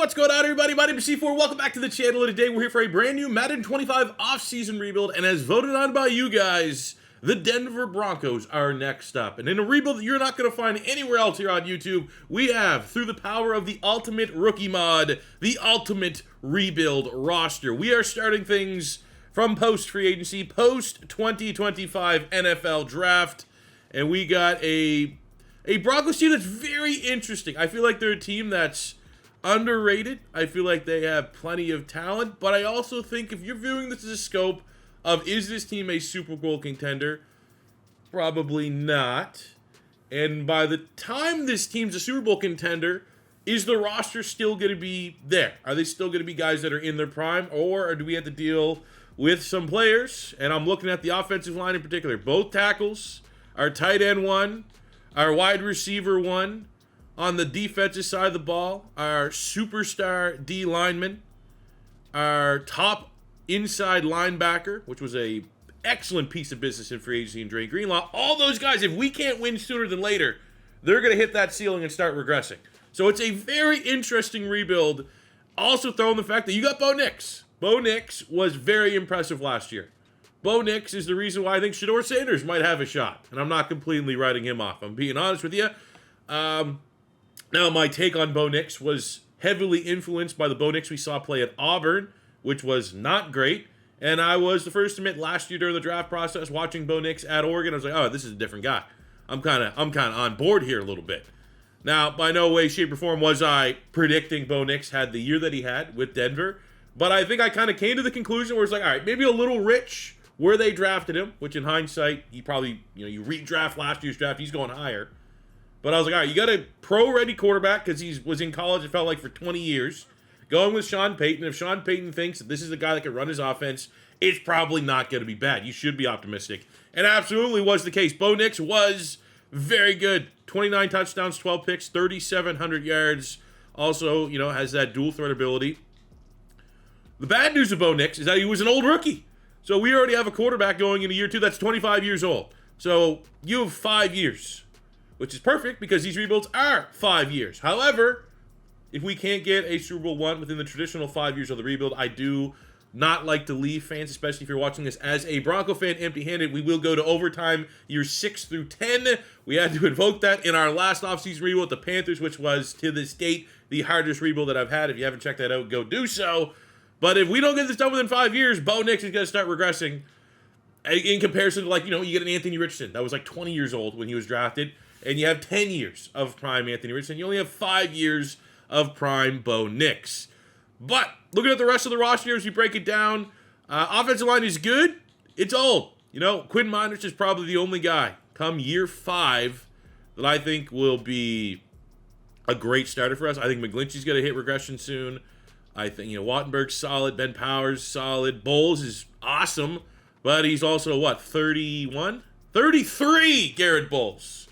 What's going on, everybody? My name is C4. Welcome back to the channel. Today we're here for a brand new Madden 25 off-season rebuild, and as voted on by you guys, the Denver Broncos are next up. And in a rebuild that you're not going to find anywhere else here on YouTube, we have, through the power of the Ultimate Rookie Mod, the Ultimate Rebuild roster. We are starting things from post-free agency, post-2025 NFL Draft, and we got a Broncos team that's very interesting. I feel like they're a team that's underrated. I feel like they have plenty of talent, but I also think if you're viewing this as a scope of is this team a Super Bowl contender, probably not. And by the time this team's a Super Bowl contender, is the roster still going to be there? Are they still going to be guys that are in their prime, or do we have to deal with some players? And I'm looking at the offensive line in particular. Both tackles, our tight end one, our wide receiver one. On the defensive side of the ball, our superstar D lineman, our top inside linebacker, which was a excellent piece of business in free agency, and Dre Greenlaw. All those guys, if we can't win sooner than later, they're going to hit that ceiling and start regressing. So it's a very interesting rebuild. Also throw in the fact that you got Bo Nix. Bo Nix was very impressive last year. Bo Nix is the reason why I think Jahdae Sanders might have a shot. And I'm not completely writing him off. I'm being honest with you. Now, my take on Bo Nix was heavily influenced by the Bo Nix we saw play at Auburn, which was not great. And I was the first to admit last year during the draft process, watching Bo Nix at Oregon, I was like, oh, this is a different guy. I'm kind of on board here a little bit. Now, by no way, shape, or form was I predicting Bo Nix had the year that he had with Denver. But I think I kind of came to the conclusion where it's like, all right, maybe a little rich where they drafted him, which in hindsight, he probably, you redraft last year's draft, he's going higher. But I was like, all right, you got a pro-ready quarterback because he was in college, it felt like, for 20 years. Going with Sean Payton. If Sean Payton thinks that this is the guy that can run his offense, it's probably not going to be bad. You should be optimistic. And absolutely was the case. Bo Nix was very good. 29 touchdowns, 12 picks, 3,700 yards. Also, has that dual threat ability. The bad news of Bo Nix is that he was an old rookie. So we already have a quarterback going into year 2 that's 25 years old. So you have 5 years. Which is perfect because these rebuilds are 5 years. However, if we can't get a Super Bowl one within the traditional 5 years of the rebuild, I do not like to leave fans, especially if you're watching this as a Bronco fan, empty-handed. We will go to overtime years 6 through 10. We had to invoke that in our last offseason rebuild with the Panthers, which was, to this date, the hardest rebuild that I've had. If you haven't checked that out, go do so. But if we don't get this done within 5 years, Bo Nix is going to start regressing in comparison to, you get an Anthony Richardson that was 20 years old when he was drafted. And you have 10 years of prime Anthony Richardson. You only have 5 years of prime Bo Nix. But looking at the rest of the roster as we break it down, offensive line is good. It's old. Quinn Meinerz is probably the only guy come year 5 that I think will be a great starter for us. I think McGlinchey's going to hit regression soon. I think, Wattenberg's solid. Ben Powers, solid. Bowles is awesome. But he's also, 31? 33, Garrett Bowles.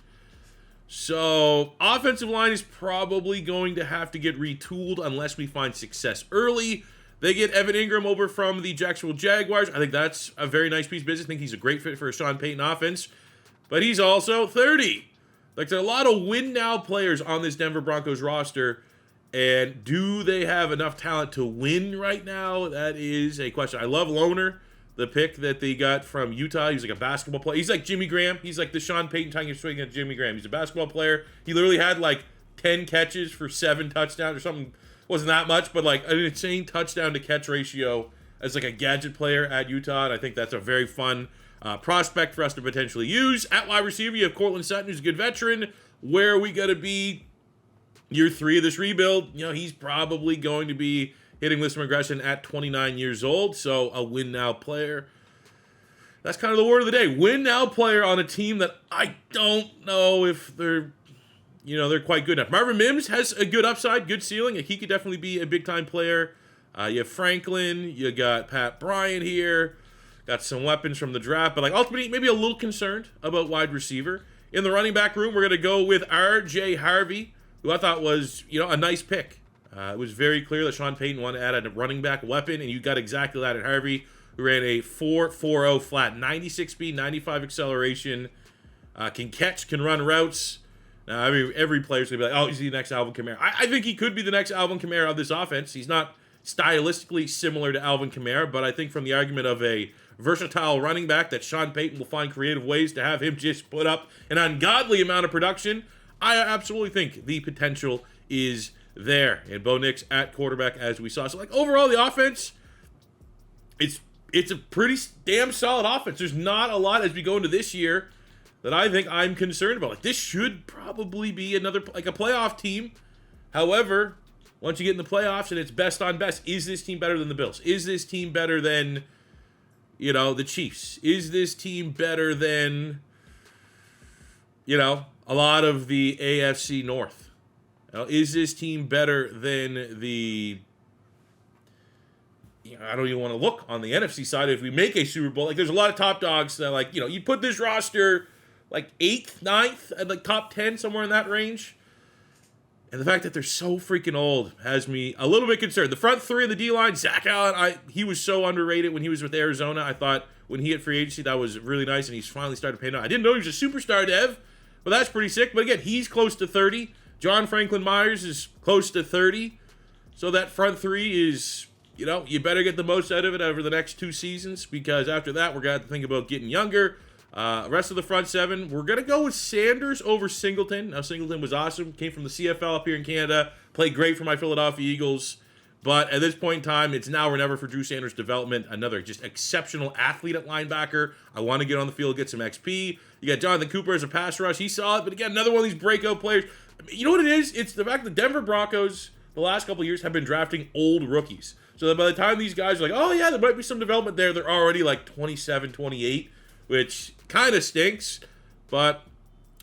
So, offensive line is probably going to have to get retooled unless we find success early. They get Evan Ingram over from the Jacksonville Jaguars. I think that's a very nice piece of business. I think he's a great fit for a Sean Payton offense. But he's also 30. There are a lot of win-now players on this Denver Broncos roster. And do they have enough talent to win right now? That is a question. I love Loner, the pick that they got from Utah. He's like a basketball player. He's like Jimmy Graham. He's like the Sean Payton tying of swing at Jimmy Graham. He's a basketball player. He literally had 10 catches for 7 touchdowns or something. Wasn't that much, but an insane touchdown to catch ratio as a gadget player at Utah. And I think that's a very fun prospect for us to potentially use. At wide receiver, you have Cortland Sutton, who's a good veteran. Where are we going to be year 3 of this rebuild? He's probably going to be hitting with some regression at 29 years old, so a win-now player. That's kind of the word of the day. Win-now player on a team that I don't know if they're quite good enough. Marvin Mims has a good upside, good ceiling. He could definitely be a big-time player. You have Franklin. You got Pat Bryant here. Got some weapons from the draft, but ultimately maybe a little concerned about wide receiver. In the running back room, we're going to go with RJ Harvey, who I thought was, a nice pick. It was very clear that Sean Payton wanted to add a running back weapon, and you got exactly that in Harvey, who ran a 4.40 flat, 96 speed, 95 acceleration, can catch, can run routes. Now, I mean, every player's going to be like, oh, he's the next Alvin Kamara. I think he could be the next Alvin Kamara of this offense. He's not stylistically similar to Alvin Kamara, but I think from the argument of a versatile running back that Sean Payton will find creative ways to have him just put up an ungodly amount of production, I absolutely think the potential is there. And Bo Nix at quarterback, as we saw. So, like, overall, the offense, it's a pretty damn solid offense. There's not a lot as we go into this year that I think I'm concerned about. Like, this should probably be another, like, a playoff team. However, once you get in the playoffs and it's best on best, is this team better than the Bills? Is this team better than, you know, the Chiefs? Is this team better than, you know, a lot of the AFC North? Is this team better than the, you know, I don't even want to look on the NFC side if we make a Super Bowl. Like, there's a lot of top dogs that, like, you know, you put this roster like 8th, 9th, and like top 10, somewhere in that range. And the fact that they're so freaking old has me a little bit concerned. The front three of the D-line, Zach Allen, he was so underrated when he was with Arizona. I thought when he hit free agency, that was really nice, and he's finally started paying off. I didn't know he was a superstar, Dev, but that's pretty sick. But again, he's close to 30. John Franklin Myers is close to 30. So that front three is, you know, you better get the most out of it over the next 2 seasons, because after that, we're going to have to think about getting younger. Rest of the front seven, we're going to go with Sanders over Singleton. Now, Singleton was awesome. Came from the CFL up here in Canada. Played great for my Philadelphia Eagles. But at this point in time, it's now or never for Drew Sanders' development. Another just exceptional athlete at linebacker. I want to get on the field, get some XP. You got Jonathan Cooper as a pass rush. He saw it. But again, another one of these breakout players. I mean, you know what it is? It's the fact that the Denver Broncos, the last couple of years, have been drafting old rookies. So that by the time these guys are like, oh, yeah, there might be some development there, they're already like 27, 28. Which kind of stinks, but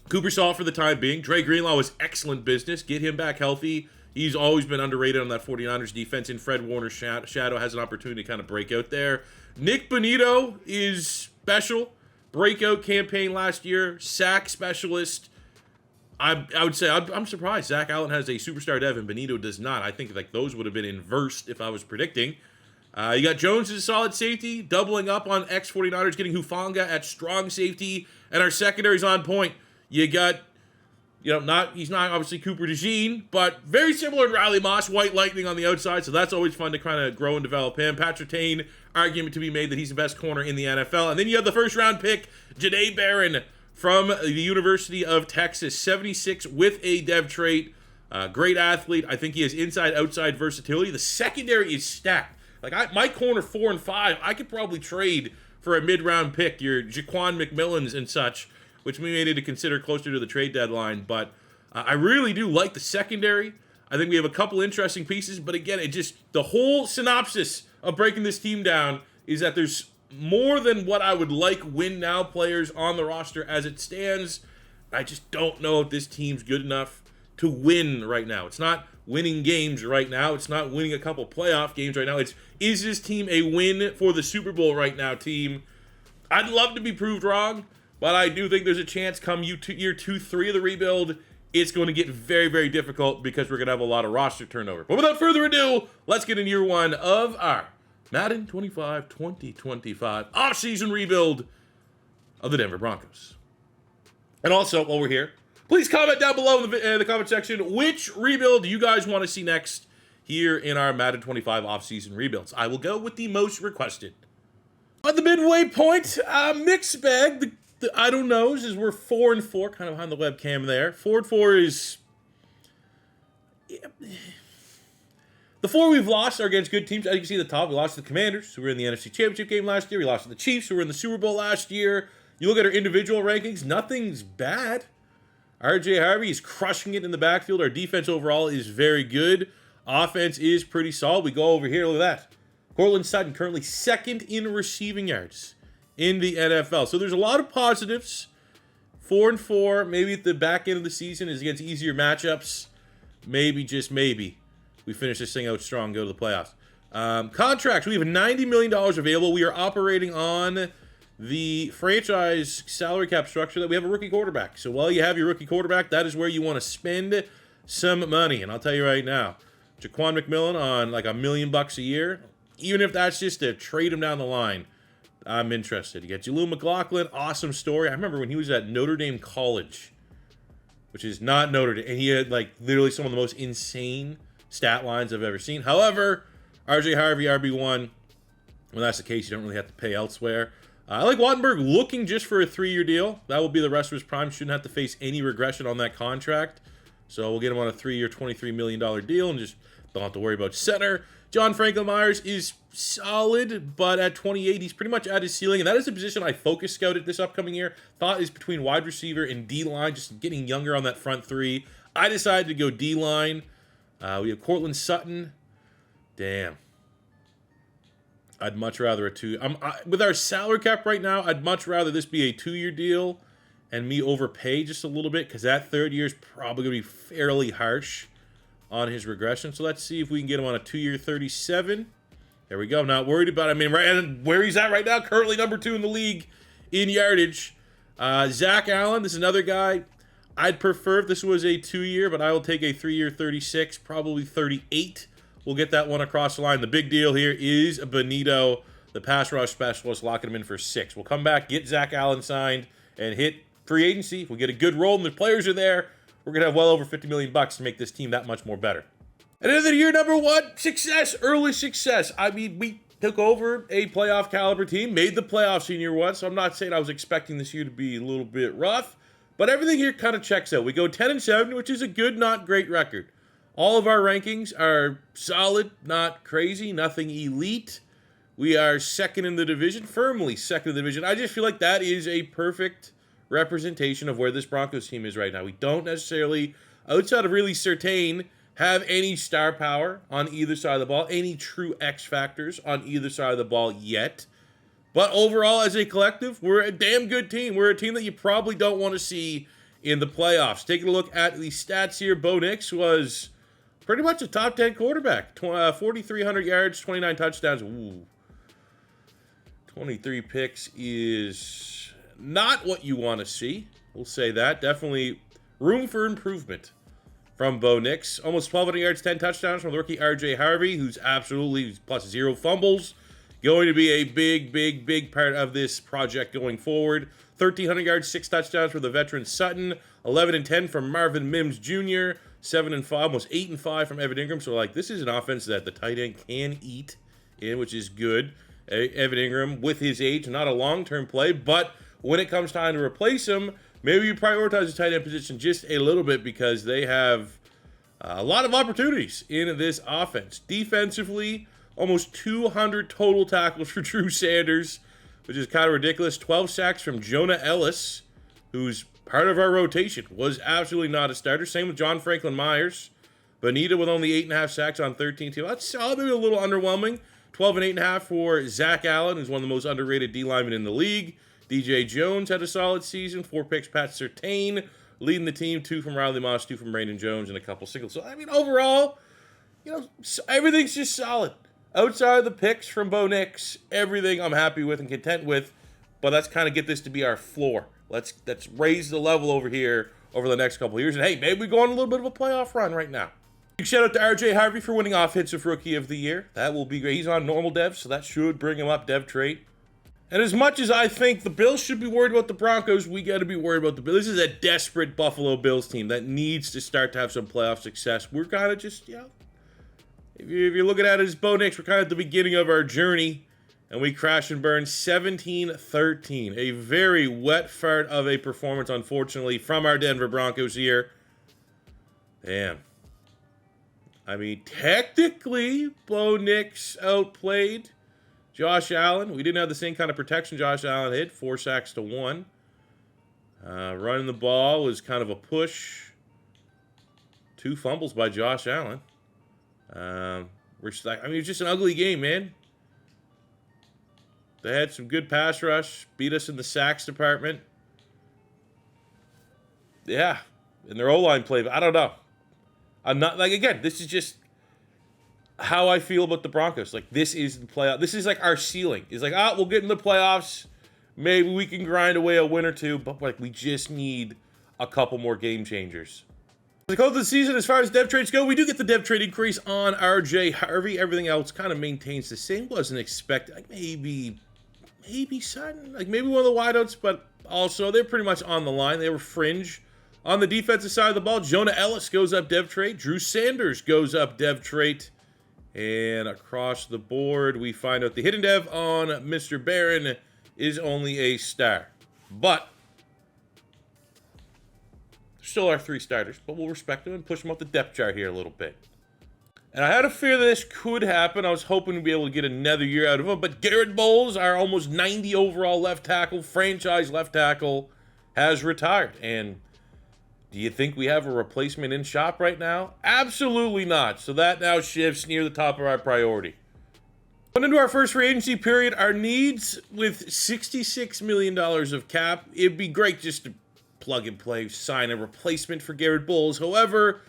Cooper saw it for the time being. Dre Greenlaw was excellent business. Get him back healthy. He's always been underrated on that 49ers defense, and Fred Warner's shadow has an opportunity to kind of break out there. Nick Bonito is special. Breakout campaign last year. Sack specialist. I would say I'm surprised Zach Allen has a superstar dev and Bonito does not. I think like those would have been inversed if I was predicting. You got Jones as a solid safety, doubling up on ex-49ers, getting Hufanga at strong safety, and our secondary's on point. You got, you know, he's not obviously Cooper DeJean, but very similar to Riley Moss, White Lightning on the outside, so that's always fun to kind of grow and develop him. Pat Surtain, argument to be made that he's the best corner in the NFL. And then you have the first-round pick, Jahdae Barron from the University of Texas, 76 with a dev trait. Great athlete. I think he has inside-outside versatility. The secondary is stacked. Like, my corner 4 and 5, I could probably trade for a mid-round pick, your Jaquan McMillans and such, which we may need to consider closer to the trade deadline. But I really do like the secondary. I think we have a couple interesting pieces. But again, the whole synopsis of breaking this team down is that there's more than what I would like win-now players on the roster as it stands. I just don't know if this team's good enough to win right now. It's not winning games right now. It's not winning a couple playoff games right now. Is this team a win for the Super Bowl right now, team? I'd love to be proved wrong, but I do think there's a chance come year 2, 3 of the rebuild, it's going to get very, very difficult because we're going to have a lot of roster turnover. But without further ado, let's get into year 1 of our Madden 25 2025 offseason rebuild of the Denver Broncos. And also, while we're here, please comment down below in the comment section which rebuild you guys want to see next here in our Madden 25 offseason rebuilds. I will go with the most requested. At the midway point, mixed bag. The I don't knows is we're 4 and 4, kind of behind the webcam there. 4 and 4 is... The 4 we've lost are against good teams. As you can see at the top, we lost to the Commanders, who were in the NFC Championship game last year. We lost to the Chiefs, who were in the Super Bowl last year. You look at our individual rankings, nothing's bad. RJ Harvey is crushing it in the backfield. Our defense overall is very good. Offense is pretty solid. We go over here, look at that. Cortland Sutton currently 2nd in receiving yards in the NFL. So there's a lot of positives. 4 and 4, maybe at the back end of the season is against easier matchups. Maybe, just maybe, we finish this thing out strong and go to the playoffs. Contracts, we have $90 million available. We are operating on the franchise salary cap structure that we have a rookie quarterback. So while you have your rookie quarterback, that is where you want to spend some money. And I'll tell you right now, Jaquan McMillan on like $1 million a year, even if that's just to trade him down the line, I'm interested. You got Jaleel McLaughlin, awesome story. I remember when he was at Notre Dame College. which is not Notre Dame. And he had, like, literally some of the most insane stat lines I've ever seen. However, RJ Harvey, RB1, when that's the case, you don't really have to pay elsewhere. I like Wattenberg looking just for a 3-year deal. That will be the rest of his prime. Shouldn't have to face any regression on that contract. So we'll get him on a 3-year, $23 million deal and just don't have to worry about center. John Franklin Myers is solid, but at 28, he's pretty much at his ceiling. And that is a position I focus scouted this upcoming year. Thought is between wide receiver and D-line, just getting younger on that front three. I decided to go D-line. We have Cortland Sutton. Damn. I'd much rather a 2. With our salary cap right now, I'd much rather this be a 2-year deal and me overpay just a little bit, because that 3rd year is probably going to be fairly harsh on his regression. So let's see if we can get him on a 2-year 37. There we go. I'm not worried about it. I mean, right, and where he's at right now, currently number 2 in the league in yardage. Zach Allen, this is another guy. I'd prefer if this was a 2-year, but I will take a 3-year 36, probably 38. We'll get that one across the line. The big deal here is Benito, the pass rush specialist, locking him in for 6. We'll come back, get Zach Allen signed, and hit free agency. If we get a good roll and the players are there, we're going to have well over $50 million to make this team that much more better. And then the year number 1, success, early success. I mean, we took over a playoff caliber team, made the playoffs in year 1, so I'm not saying I was expecting this year to be a little bit rough, but everything here kind of checks out. We go 10-7, which is a good, not great record. All of our rankings are solid, not crazy, nothing elite. We are second in the division, firmly second in the division. I just feel like that is a perfect representation of where this Broncos team is right now. We don't necessarily, outside of really Surtain, have any star power on either side of the ball, any true X factors on either side of the ball yet. But overall, as a collective, we're a damn good team. We're a team that you probably don't want to see in the playoffs. Taking a look at the stats here, Bo Nix was pretty much a top 10 quarterback. 4,300 yards, 29 touchdowns. Ooh. 23 picks is not what you want to see. We'll say that. Definitely room for improvement from Bo Nix. Almost 1,200 yards, 10 touchdowns from the rookie RJ Harvey, who's absolutely plus 0 fumbles. Going to be a big part of this project going forward. 1,300 yards, 6 touchdowns for the veteran Sutton. 11-10 from Marvin Mims Jr. 7-5, almost 8-5 from Evan Ingram. So, like, this is an offense that the tight end can eat in, which is good. Evan Ingram, with his age, not a long-term play, but when it comes time to replace him, maybe you prioritize the tight end position just a little bit, because they have a lot of opportunities in this offense. Defensively, almost 200 total tackles for Drew Sanders, which is kind of ridiculous. 12 sacks from Jonah Ellis, who's part of our rotation, was absolutely not a starter. Same with John Franklin Myers. Benito with only 8.5 sacks on 13 teams. That's maybe a little underwhelming. 12 and 8.5 for Zach Allen, who's one of the most underrated D linemen in the league. DJ Jones had a solid season. 4 picks. Pat Surtain leading the team. 2 from Riley Moss, 2 from Brandon Jones, and a couple singles. So, I mean, overall, everything's just solid. Outside of the picks from Bo Nix, everything I'm happy with and content with. But let's kind of get this to be our floor. Let's raise the level over here over the next couple of years. And, hey, maybe we go on a little bit of a playoff run right now. Big shout out to RJ Harvey for winning Offensive Rookie of the Year. That will be great. He's on normal dev, so that should bring him up dev trait. And as much as I think the Bills should be worried about the Broncos, we got to be worried about the Bills. This is a desperate Buffalo Bills team that needs to start to have some playoff success. We're kind of just, if you're looking at it as Bo Nix, we're kind of at the beginning of our journey, and we crash and burn 17-13. A very wet fart of a performance, unfortunately, from our Denver Broncos here. Damn. I mean, technically, Bo Nix outplayed Josh Allen. We didn't have the same kind of protection Josh Allen had. 4 sacks to 1. Running the ball was kind of a push. 2 fumbles by Josh Allen. It was just an ugly game, man. They had some good pass rush. Beat us in the sacks department. Yeah. And their O-line play, I don't know. I'm not, again, this is just how I feel about the Broncos. This is the playoff. This is our ceiling. It's we'll get in the playoffs. Maybe we can grind away a win or two, but we just need a couple more game changers. To close the season, as far as dev trades go, we do get the dev trade increase on RJ Harvey. Everything else kind of maintains the same. Wasn't expected. Maybe Sutton. Maybe one of the wideouts, but also they're pretty much on the line. They were fringe On the defensive side of the ball, Jonah Ellis goes up dev trait. Drew Sanders goes up dev trait. And across the board, we find out the hidden dev on Mr. Barron is only a star. But still our 3 starters, but we'll respect them and push them up the depth chart here a little bit. And I had a fear that this could happen. I was hoping to be able to get another year out of him, but Garrett Bowles, our almost 90 overall left tackle, franchise left tackle, has retired. And do you think we have a replacement in shop right now? Absolutely not. So that now shifts near the top of our priority. Going into our first free agency period, our needs with $66 million of cap, it'd be great just to plug and play, sign a replacement for Garrett Bowles. However,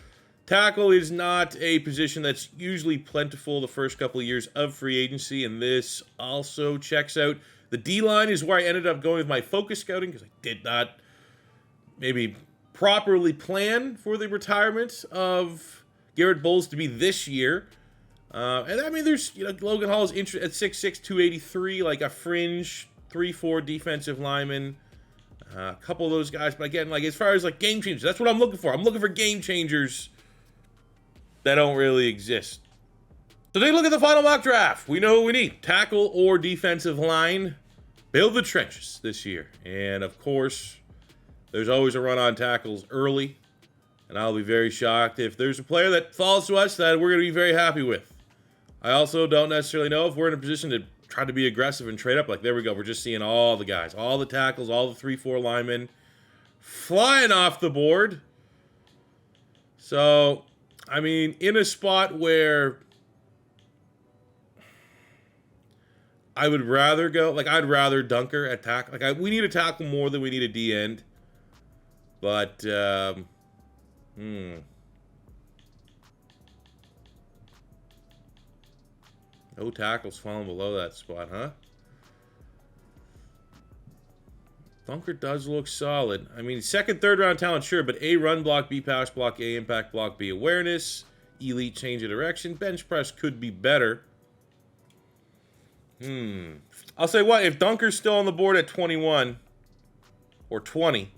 tackle is not a position that's usually plentiful the first couple of years of free agency, and this also checks out. The D-line is where I ended up going with my focus scouting because I did not maybe properly plan for the retirement of Garrett Bowles to be this year. And I mean, there's, Logan Hall is at 6'6", 283, like a fringe 3-4 defensive lineman. A couple of those guys, but again, like as far as like game changers, that's what I'm looking for. I'm looking for game changers that don't really exist. So take a look at the final mock draft. We know what we need: tackle or defensive line. Build the trenches this year, and of course, there's always a run on tackles early, and I'll be very shocked if there's a player that falls to us that we're going to be very happy with. I also don't necessarily know if we're in a position to try to be aggressive and trade up. Like, there we go. We're just seeing all the guys, all the tackles, all the 3-4 linemen flying off the board. So, I mean, in a spot where I would rather go, like, I'd rather Dunker at tackle. Like, we need a tackle more than we need a D-end. But, no tackles falling below that spot, huh? Dunker does look solid. I mean, second, third round talent, sure, but A, run block, B, pass block, A, impact block, B, awareness, elite change of direction. Bench press could be better. I'll say what, if Dunker's still on the board at 21 or 20,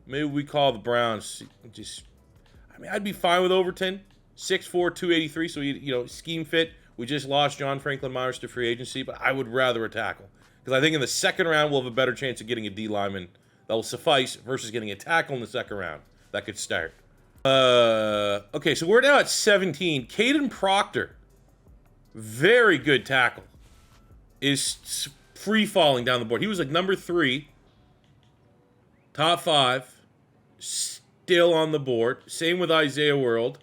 maybe we call the Browns. I mean, I'd be fine with Overton. 6'4", 283, so, scheme fit. We just lost John Franklin Myers to free agency, but I would rather a tackle. Because I think in the second round, we'll have a better chance of getting a D lineman that will suffice versus getting a tackle in the second round. That could start. Okay, so we're now at 17. Caden Proctor, very good tackle, is free-falling down the board. He was like number 3, top 5, still on the board. Same with Isaiah World.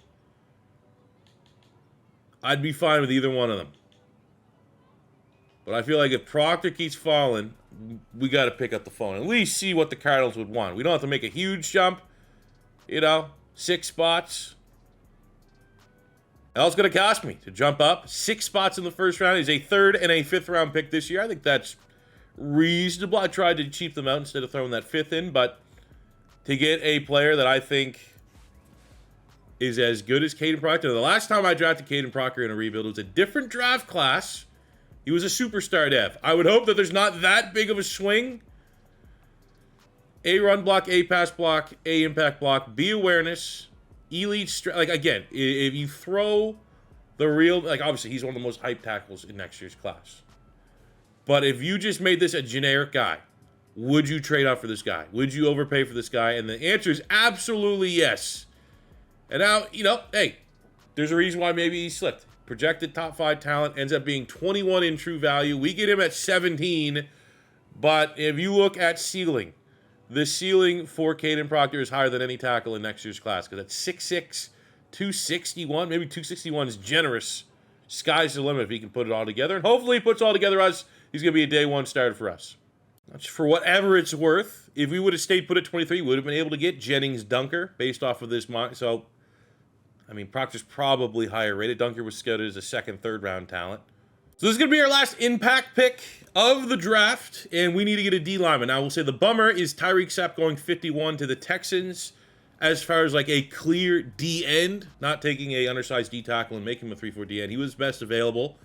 I'd be fine with either one of them. But I feel like if Proctor keeps falling, we got to pick up the phone. At least see what the Cardinals would want. We don't have to make a huge jump. 6 spots. All it's going to cost me to jump up. 6 spots in the first round is a 3rd and a 5th round pick this year. I think that's reasonable. I tried to cheap them out instead of throwing that 5th in. But to get a player that I think is as good as Caden Proctor. The last time I drafted Caden Proctor in a rebuild, it was a different draft class. He was a superstar dev. I would hope that there's not that big of a swing. A run block, A pass block, A impact block, B awareness, elite like again, if you throw the real, like obviously he's one of the most hyped tackles in next year's class. But if you just made this a generic guy, would you trade up for this guy? Would you overpay for this guy? And the answer is absolutely yes. And now, hey, there's a reason why maybe he slipped. Projected top 5 talent ends up being 21 in true value. We get him at 17. But if you look at ceiling, the ceiling for Caden Proctor is higher than any tackle in next year's class. Because at 6'6", 261, maybe 261 is generous. Sky's the limit if he can put it all together. And hopefully he puts it all together us. He's going to be a day 1 starter for us. For whatever it's worth, if we would have stayed put at 23, we would have been able to get Jennings Dunker based off of this mock. So, I mean, Proctor's probably higher rated. Dunker was scouted as a 2nd, 3rd round talent. So this is going to be our last impact pick of the draft, and we need to get a D lineman. Now, we'll say the bummer is Tyreek Sapp going 51 to the Texans as far as like a clear D end, not taking a undersized D tackle and making him a 3-4 D end. He was best available.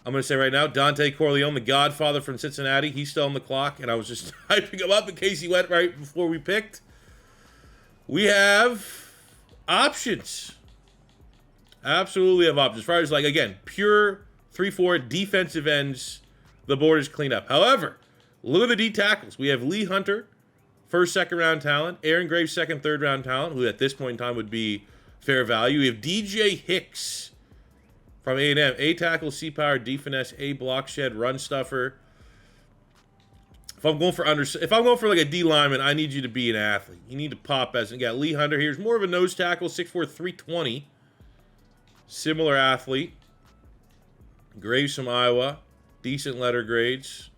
I'm going to say right now, Dante Corleone, the godfather from Cincinnati, he's still on the clock, and I was just hyping him up in case he went right before we picked. We have options. Absolutely have options. As far as, like, again, pure 3-4 defensive ends, the board is cleaned up. However, look at the D tackles. We have Lee Hunter, first, second round talent. Aaron Graves, second, third round talent, who at this point in time would be fair value. We have DJ Hicks from A&M. A tackle, C power, D finesse, A block shed, run stuffer. If I'm going for like a D lineman, I need you to be an athlete. You need to pop as. And got Lee Hunter here's more of a nose tackle, 6'4", 320. Similar athlete. Graves from Iowa. Decent letter grades.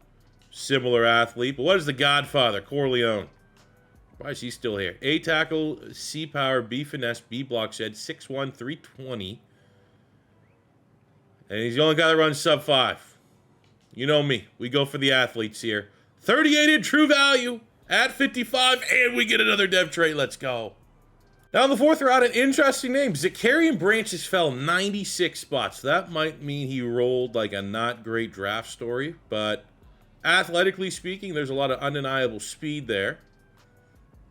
Similar athlete. But what is the Godfather? Corleone. Why is he still here? A tackle, C power, B finesse, B block shed, 6'1", 320. And he's the only guy that runs sub 5. You know me. We go for the athletes here. 38 in true value at 55, and we get another dev trait. Let's go. Now in the fourth round, an interesting name. Zakarian Branches fell 96 spots. That might mean he rolled like a not great draft story, but athletically speaking, there's a lot of undeniable speed there.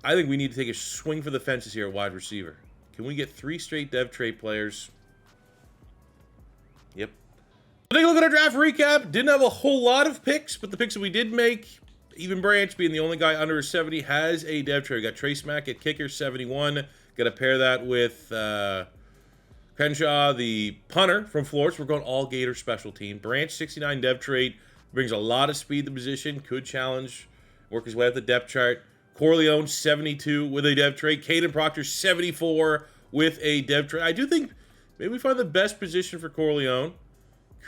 I think we need to take a swing for the fences here at wide receiver. Can we get 3 straight dev trait players? Yep. Take a look at our draft recap. Didn't have a whole lot of picks, but the picks that we did make, even Branch being the only guy under a 70, has a dev trait. We got Trace Mack at kicker, 71. Got to pair that with Crenshaw, the punter from Florida. So we're going all Gator special team. Branch, 69 dev trait. Brings a lot of speed to the position. Could challenge, work his way up the depth chart. Corleone, 72 with a dev trait. Caden Proctor, 74 with a dev trait. I do think maybe we find the best position for Corleone.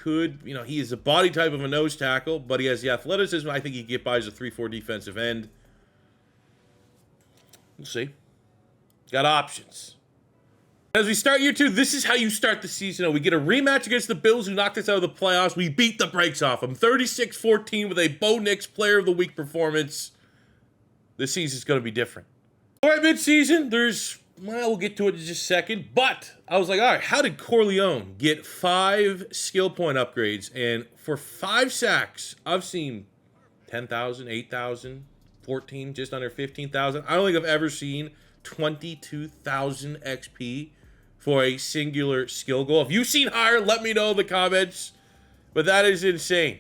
He is a body type of a nose tackle, but he has the athleticism. I think he can get by as a 3-4 defensive end. We'll see. Got options. As we start year 2, this is how you start the season. We get a rematch against the Bills, who knocked us out of the playoffs. We beat the brakes off them. 36-14 with a Bo Nix Player of the Week performance. This season's going to be different. All right, mid-season, we'll get to it in just a second. But I was like, all right, how did Corleone get 5 skill point upgrades? And for 5 sacks, I've seen 10,000, 8,000, 14, just under 15,000. I don't think I've ever seen 22,000 XP for a singular skill goal. If you've seen higher, let me know in the comments. But that is insane.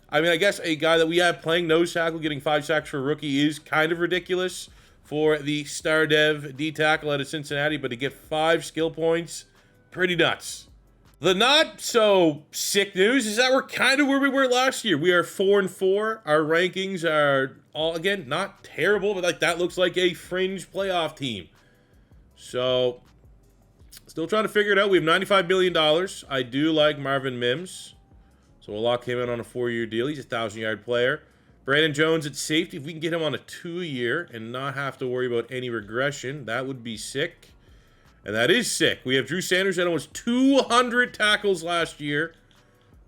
I mean, I guess a guy that we have playing nose tackle getting 5 sacks for a rookie is kind of ridiculous for the star dev D tackle out of Cincinnati, but to get 5 skill points, pretty nuts. The not so sick news is that we're kind of where we were last year. We are 4-4. Our rankings are all, again, not terrible, but like that looks like a fringe playoff team. So, still trying to figure it out. We have $95 million. I do like Marvin Mims. So we'll lock him in on a 4-year deal. He's a 1,000-yard player. Brandon Jones at safety. If we can get him on a 2-year and not have to worry about any regression, that would be sick. And that is sick. We have Drew Sanders that almost 200 tackles last year.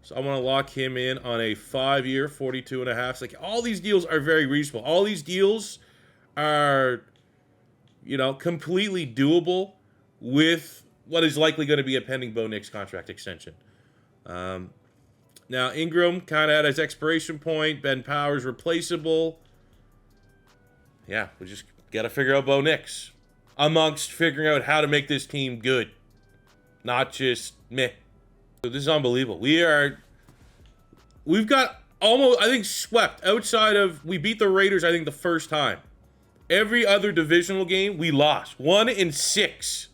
So I want to lock him in on a 5-year, 42.5. So like, all these deals are very reasonable. All these deals are, completely doable with what is likely going to be a pending Bo Nix contract extension. Now, Ingram kind of at his expiration point. Ben Powers replaceable. Yeah, we just got to figure out Bo Nix amongst figuring out how to make this team good. Not just meh. So this is unbelievable. We've got almost, I think, swept outside of, we beat the Raiders, I think, the first time. Every other divisional game, we lost. 1-6.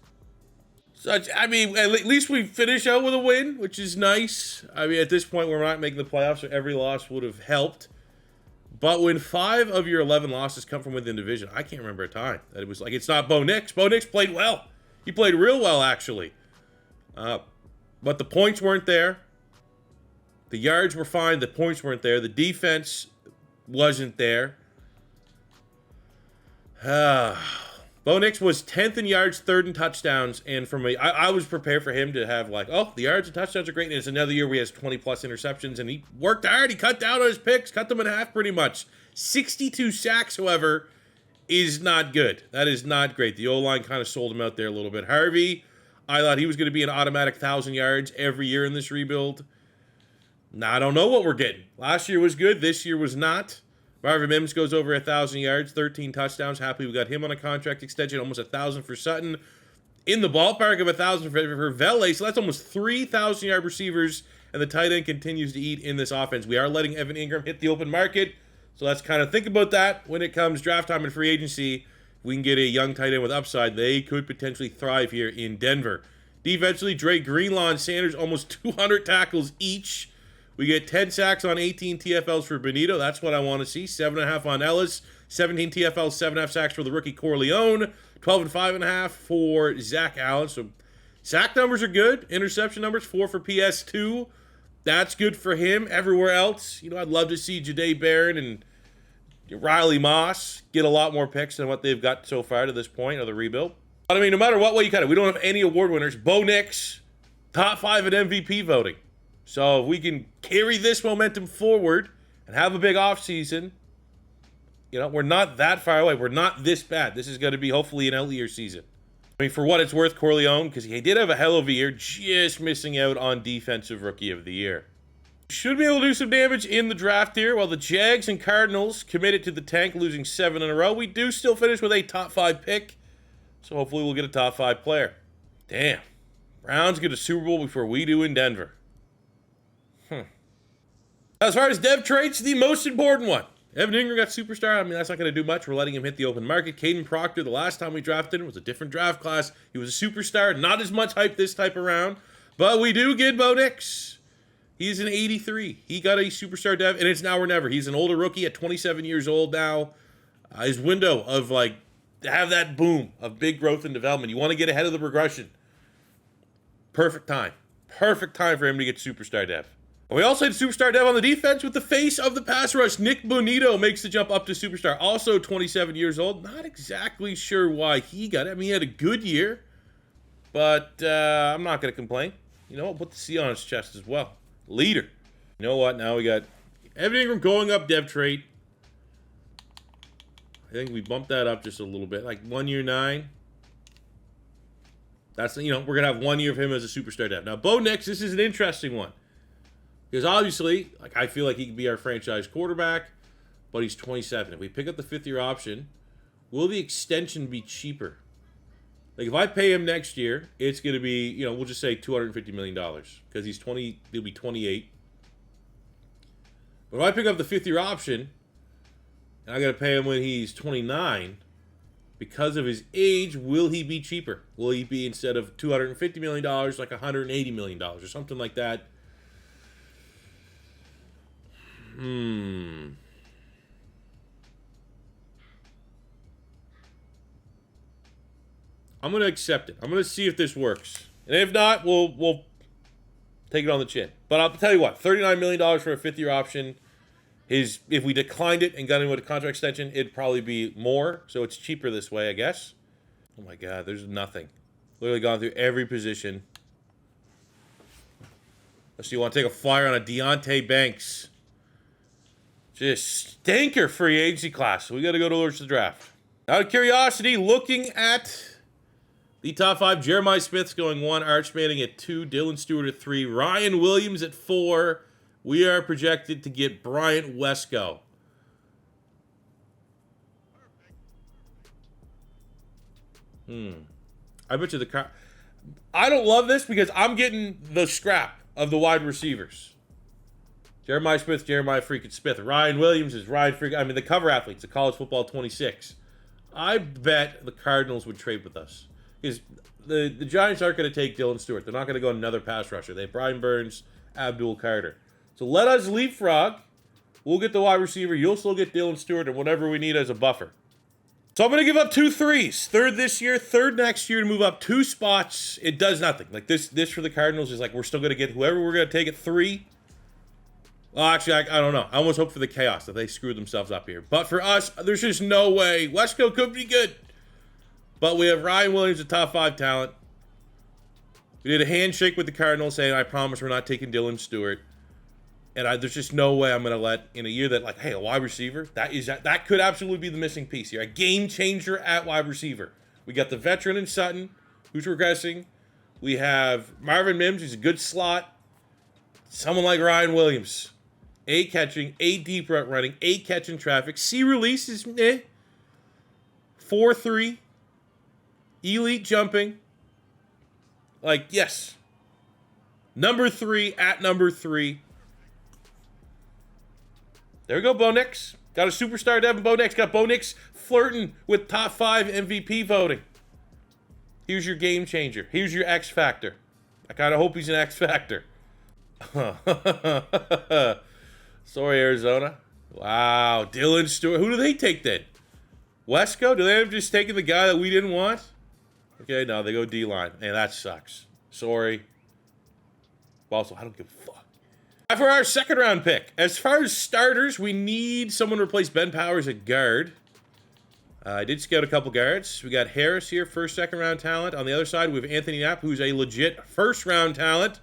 I mean, at least we finish out with a win, which is nice. I mean, at this point, we're not making the playoffs, so every loss would have helped. But when 5 of your 11 losses come from within division, I can't remember a time that it was like, it's not Bo Nix. Bo Nix played well. He played real well, actually. But the points weren't there. The yards were fine. The points weren't there. The defense wasn't there. Bo Nix was 10th in yards, 3rd in touchdowns, and for me, I was prepared for him to have like, oh, the yards and touchdowns are great, and it's another year where he has 20-plus interceptions, and he worked hard. He cut down on his picks, cut them in half pretty much. 62 sacks, however, is not good. That is not great. The O-line kind of sold him out there a little bit. Harvey, I thought he was going to be an automatic 1,000 yards every year in this rebuild. Now, I don't know what we're getting. Last year was good. This year was not. Marvin Mims goes over 1,000 yards, 13 touchdowns. Happy we got him on a contract extension. Almost 1,000 for Sutton. In the ballpark of 1,000 for Vele. So that's almost 3,000-yard receivers. And the tight end continues to eat in this offense. We are letting Evan Ingram hit the open market. So let's kind of think about that when it comes draft time and free agency. If we can get a young tight end with upside, they could potentially thrive here in Denver. Defensively, Drake Greenlaw and Sanders, almost 200 tackles each. We get 10 sacks on 18 TFLs for Benito. That's what I want to see. 7.5 on Ellis. 17 TFLs, 7.5 sacks for the rookie Corleone. 12 and 5.5 for Zach Allen. So sack numbers are good. Interception numbers, 4 for PS2. That's good for him. Everywhere else, I'd love to see Jahdae Barron and Riley Moss get a lot more picks than what they've got so far to this point of the rebuild. But I mean, no matter what way you cut it, we don't have any award winners. Bo Nix, top 5 in MVP voting. So if we can carry this momentum forward and have a big offseason, we're not that far away. We're not this bad. This is going to be hopefully an out-year season. I mean, for what it's worth, Corleone, because he did have a hell of a year, just missing out on Defensive Rookie of the Year. Should be able to do some damage in the draft here. While the Jags and Cardinals committed to the tank, losing 7 in a row, we do still finish with a top 5 pick. So hopefully we'll get a top 5 player. Damn. Browns get a Super Bowl before we do in Denver. As far as dev traits, the most important one. Evan Ingram got superstar. I mean, that's not going to do much. We're letting him hit the open market. Caden Proctor, the last time we drafted him, was a different draft class. He was a superstar. Not as much hype this type around. But we do get Bo Nix. He's an 83. He got a superstar dev, and it's now or never. He's an older rookie at 27 years old now. His window of, to have that boom of big growth and development. You want to get ahead of the progression. Perfect time. Perfect time for him to get superstar dev. We also had superstar dev on the defense with the face of the pass rush. Nick Bonito makes the jump up to superstar. Also 27 years old. Not exactly sure why he got it. I mean, he had a good year. But I'm not going to complain. You know what? Put the C on his chest as well. Leader. You know what? Now we got Evan Ingram going up dev trait. I think we bumped that up just a little bit. Like 1 year 9. That's, we're going to have 1 year of him as a superstar dev. Now, Bo Nix, this is an interesting one. Because obviously, I feel like he could be our franchise quarterback, but he's 27. If we pick up the 5th-year option, will the extension be cheaper? Like, if I pay him next year, it's going to be, we'll just say $250 million. Because he's 20, he'll be 28. But if I pick up the 5th-year option, and I got to pay him when he's 29, because of his age, will he be cheaper? Will he be, instead of $250 million, like $180 million or something like that? I'm going to accept it. I'm going to see if this works. And if not, we'll take it on the chin. But I'll tell you what, $39 million for a 5th-year option is, if we declined it and got into a contract extension, it'd probably be more. So it's cheaper this way, I guess. Oh my God, there's nothing. Literally gone through every position. So you want to take a flyer on a Deontay Banks. Just stinker free agency class. So we got to go towards the draft. Out of curiosity, looking at the top 5, Jeremiah Smith's going 1, Arch Manning at 2, Dylan Stewart at 3, Ryan Williams at 4. We are projected to get Bryant Wesco. I bet you I don't love this because I'm getting the scrap of the wide receivers. Jeremiah Smith, Jeremiah freaking Smith. Ryan Williams is Ryan freaking... I mean, the cover athletes of College Football 26. I bet the Cardinals would trade with us. Because the Giants aren't going to take Dylan Stewart. They're not going to go another pass rusher. They have Brian Burns, Abdul Carter. So let us leapfrog. We'll get the wide receiver. You'll still get Dylan Stewart and whatever we need as a buffer. So I'm going to give up 2 threes. 3rd this year, 3rd next year to move up 2 spots. It does nothing. Like this for the Cardinals is like we're still going to get whoever we're going to take at 3. Well, actually, I don't know. I almost hope for the chaos that they screw themselves up here. But for us, there's just no way. Wesco could be good. But we have Ryan Williams, a top 5 talent. We did a handshake with the Cardinals saying, I promise we're not taking Dylan Stewart. And there's just no way I'm going to let, in a year that, like, hey, a wide receiver, that could absolutely be the missing piece here. A game changer at wide receiver. We got the veteran in Sutton, who's regressing. We have Marvin Mims, who's a good slot. Someone like Ryan Williams. A, catching. A, deep route running. A, catching traffic. C, release is eh. 4-3. Elite jumping. Like, yes. Number 3 at number 3. There we go, Bo Nix. Got a superstar Devin Bo Nix. Got Bo Nix flirting with top 5 MVP voting. Here's your game changer. Here's your X factor. I kind of hope he's an X factor. Sorry, Arizona. Wow. Dylan Stewart. Who do they take then? Wesco? Do they have just taken the guy that we didn't want? Okay, no, they go D-line. Man, that sucks. Sorry. Also, I don't give a fuck. For our second round pick, as far as starters, we need someone to replace Ben Powers at guard. I did scout a couple guards. We got Harris here, first, second round talent. On the other side, we have Anthony Knapp, who's a legit first round talent.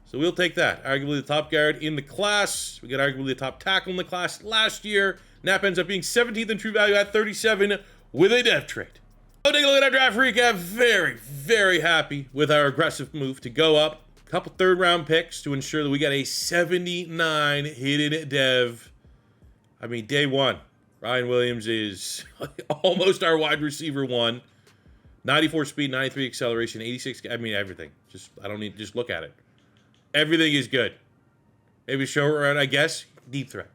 So we'll take that. Arguably the top guard in the class. We got arguably the top tackle in the class last year. Knapp ends up being 17th in true value at 37 with a dev trade. So take a look at our draft recap. Very, very happy with our aggressive move to go up. A couple third-round picks to ensure that we got a 79 hidden dev. I mean, day one, Ryan Williams is almost our wide receiver 1. 94 speed, 93 acceleration, 86. I mean, everything. Just look at it. Everything is good. Maybe short run, I guess. Deep threat.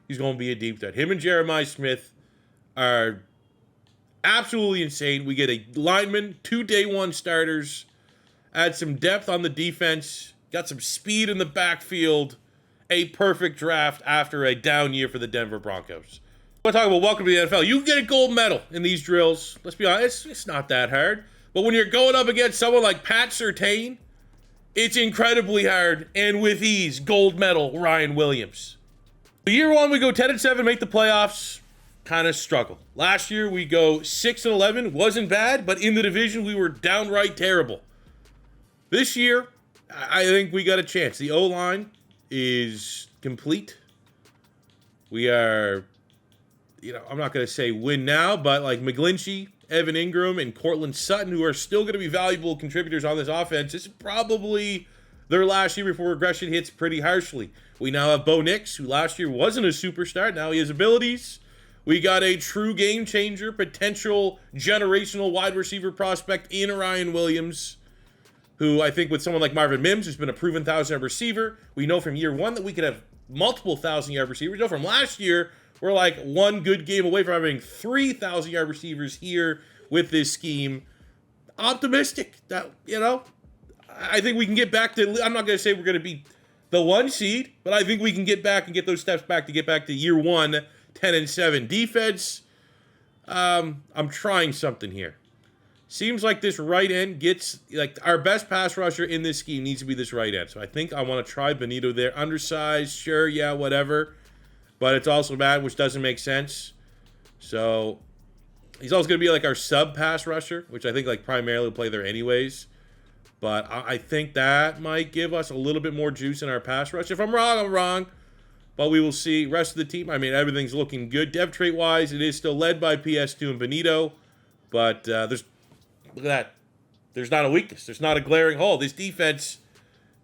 He's going to be a deep threat. Him and Jeremiah Smith are absolutely insane. We get a lineman, 2 day 1 starters, add some depth on the defense, got some speed in the backfield. A perfect draft after a down year for the Denver Broncos. I want to talk about welcome to the NFL. You can get a gold medal in these drills. Let's be honest, it's not that hard. But when you're going up against someone like Pat Surtain, it's incredibly hard, and with ease, gold medal, Ryan Williams. Year 1, we go 10-7, make the playoffs, kind of struggle. Last year, we go 6-11, wasn't bad, but in the division, we were downright terrible. This year, I think we got a chance. The O-line is complete. We are, I'm not going to say win now, but like McGlinchey, Evan Ingram, and Cortland Sutton, who are still going to be valuable contributors on this offense. This is probably their last year before regression hits pretty harshly. We now have Bo Nix, who last year wasn't a superstar. Now he has abilities. We got a true game changer, potential generational wide receiver prospect in Ryan Williams, who I think with someone like Marvin Mims, who's been a proven 1,000-yard receiver, we know from year 1 that we could have multiple 1,000-yard receivers. We know from last year, we're like one good game away from having 3,000-yard receivers here with this scheme. Optimistic that, I think we can get back to, I'm not going to say we're going to be the 1 seed, but I think we can get back and get those steps back to get back to year 1, 10-7. Defense, I'm trying something here. Seems like this right end gets, like, our best pass rusher in this scheme needs to be this right end. So I think I want to try Benito there. Undersized, sure, yeah, whatever. But it's also bad, which doesn't make sense. So he's also going to be like our sub pass rusher, which I think like primarily will play there anyways. But I think that might give us a little bit more juice in our pass rush. If I'm wrong, I'm wrong. But we will see. Rest of the team, I mean, everything's looking good. Dev trait-wise, it is still led by PS2 and Benito. But look at that. There's not a weakness. There's not a glaring hole. This defense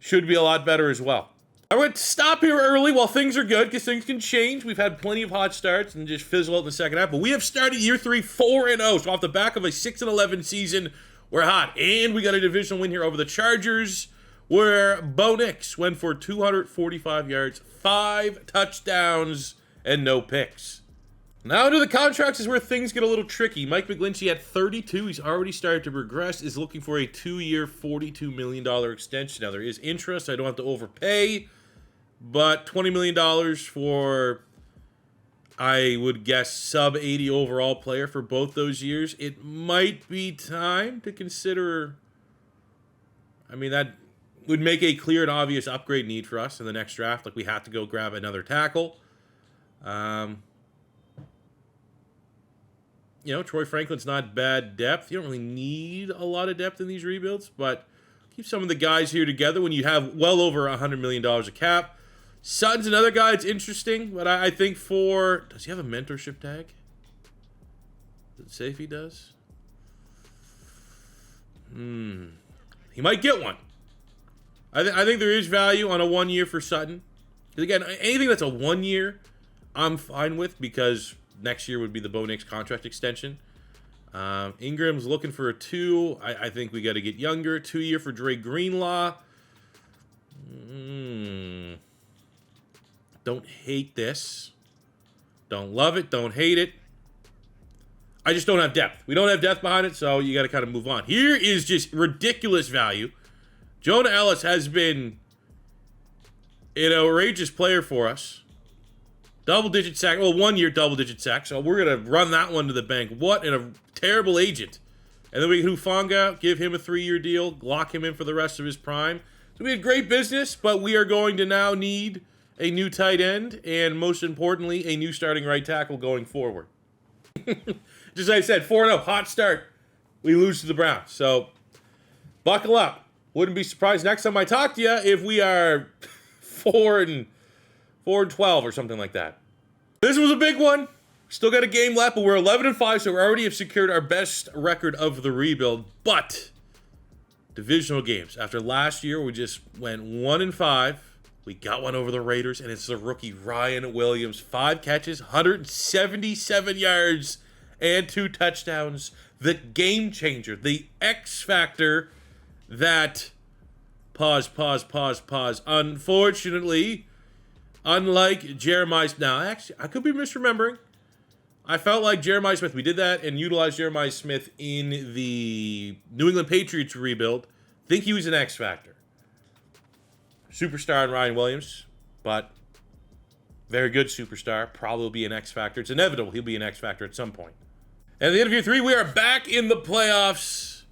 should be a lot better as well. I went to stop here early while things are good, because things can change. We've had plenty of hot starts and just fizzle out in the second half. But we have started year 3 4-0. So off the back of a 6-11 season, we're hot. And we got a divisional win here over the Chargers, where Bo Nix went for 245 yards, 5 touchdowns, and no picks. Now to the contracts is where things get a little tricky. Mike McGlinchey at 32. He's already started to regress, is looking for a 2-year, $42 million extension. Now, there is interest. I don't have to overpay. But $20 million for, I would guess, sub-80 overall player for both those years. It might be time to consider, I mean, that would make a clear and obvious upgrade need for us in the next draft. Like, we have to go grab another tackle. Troy Franklin's not bad depth. You don't really need a lot of depth in these rebuilds, but keep some of the guys here together when you have well over $100 million of cap. Sutton's another guy that's interesting, but I think does he have a mentorship tag? Does it say if he does? He might get one. I think there is value on a 1 year for Sutton. Again, anything that's a 1 year, I'm fine with, because next year would be the Bo Nix contract extension. Ingram's looking for a 2. I think we got to get younger. 2 year for Dre Greenlaw. Don't hate this. Don't love it. Don't hate it. I just don't have depth. We don't have depth behind it, so you got to kind of move on. Here is just ridiculous value. Jonah Ellis has been an outrageous player for us. Double-digit sack. Well, 1 year double-digit sack, so we're going to run that one to the bank. What a terrible agent. And then we get Hufanga, give him a 3-year deal, lock him in for the rest of his prime. So we had great business, but we are going to now need a new tight end, and most importantly, a new starting right tackle going forward. Just like I said, 4-0, hot start. We lose to the Browns. So buckle up. Wouldn't be surprised next time I talk to you if we are 4-12 or something like that. This was a big one. Still got a game left, but we're 11-5, so we already have secured our best record of the rebuild. But divisional games. After last year, we just went 1-5. We got one over the Raiders, and it's the rookie Ryan Williams. 5 catches, 177 yards, and 2 touchdowns. The game changer, the X factor that... Pause. Unfortunately, unlike Jeremiah... Now, actually, I could be misremembering. I felt like Jeremiah Smith. We did that and utilized Jeremiah Smith in the New England Patriots rebuild. Think he was an X factor. Superstar in Ryan Williams, but very good superstar. Probably will be an X factor. It's inevitable he'll be an X factor at some point. And at the end of year 3, we are back in the playoffs.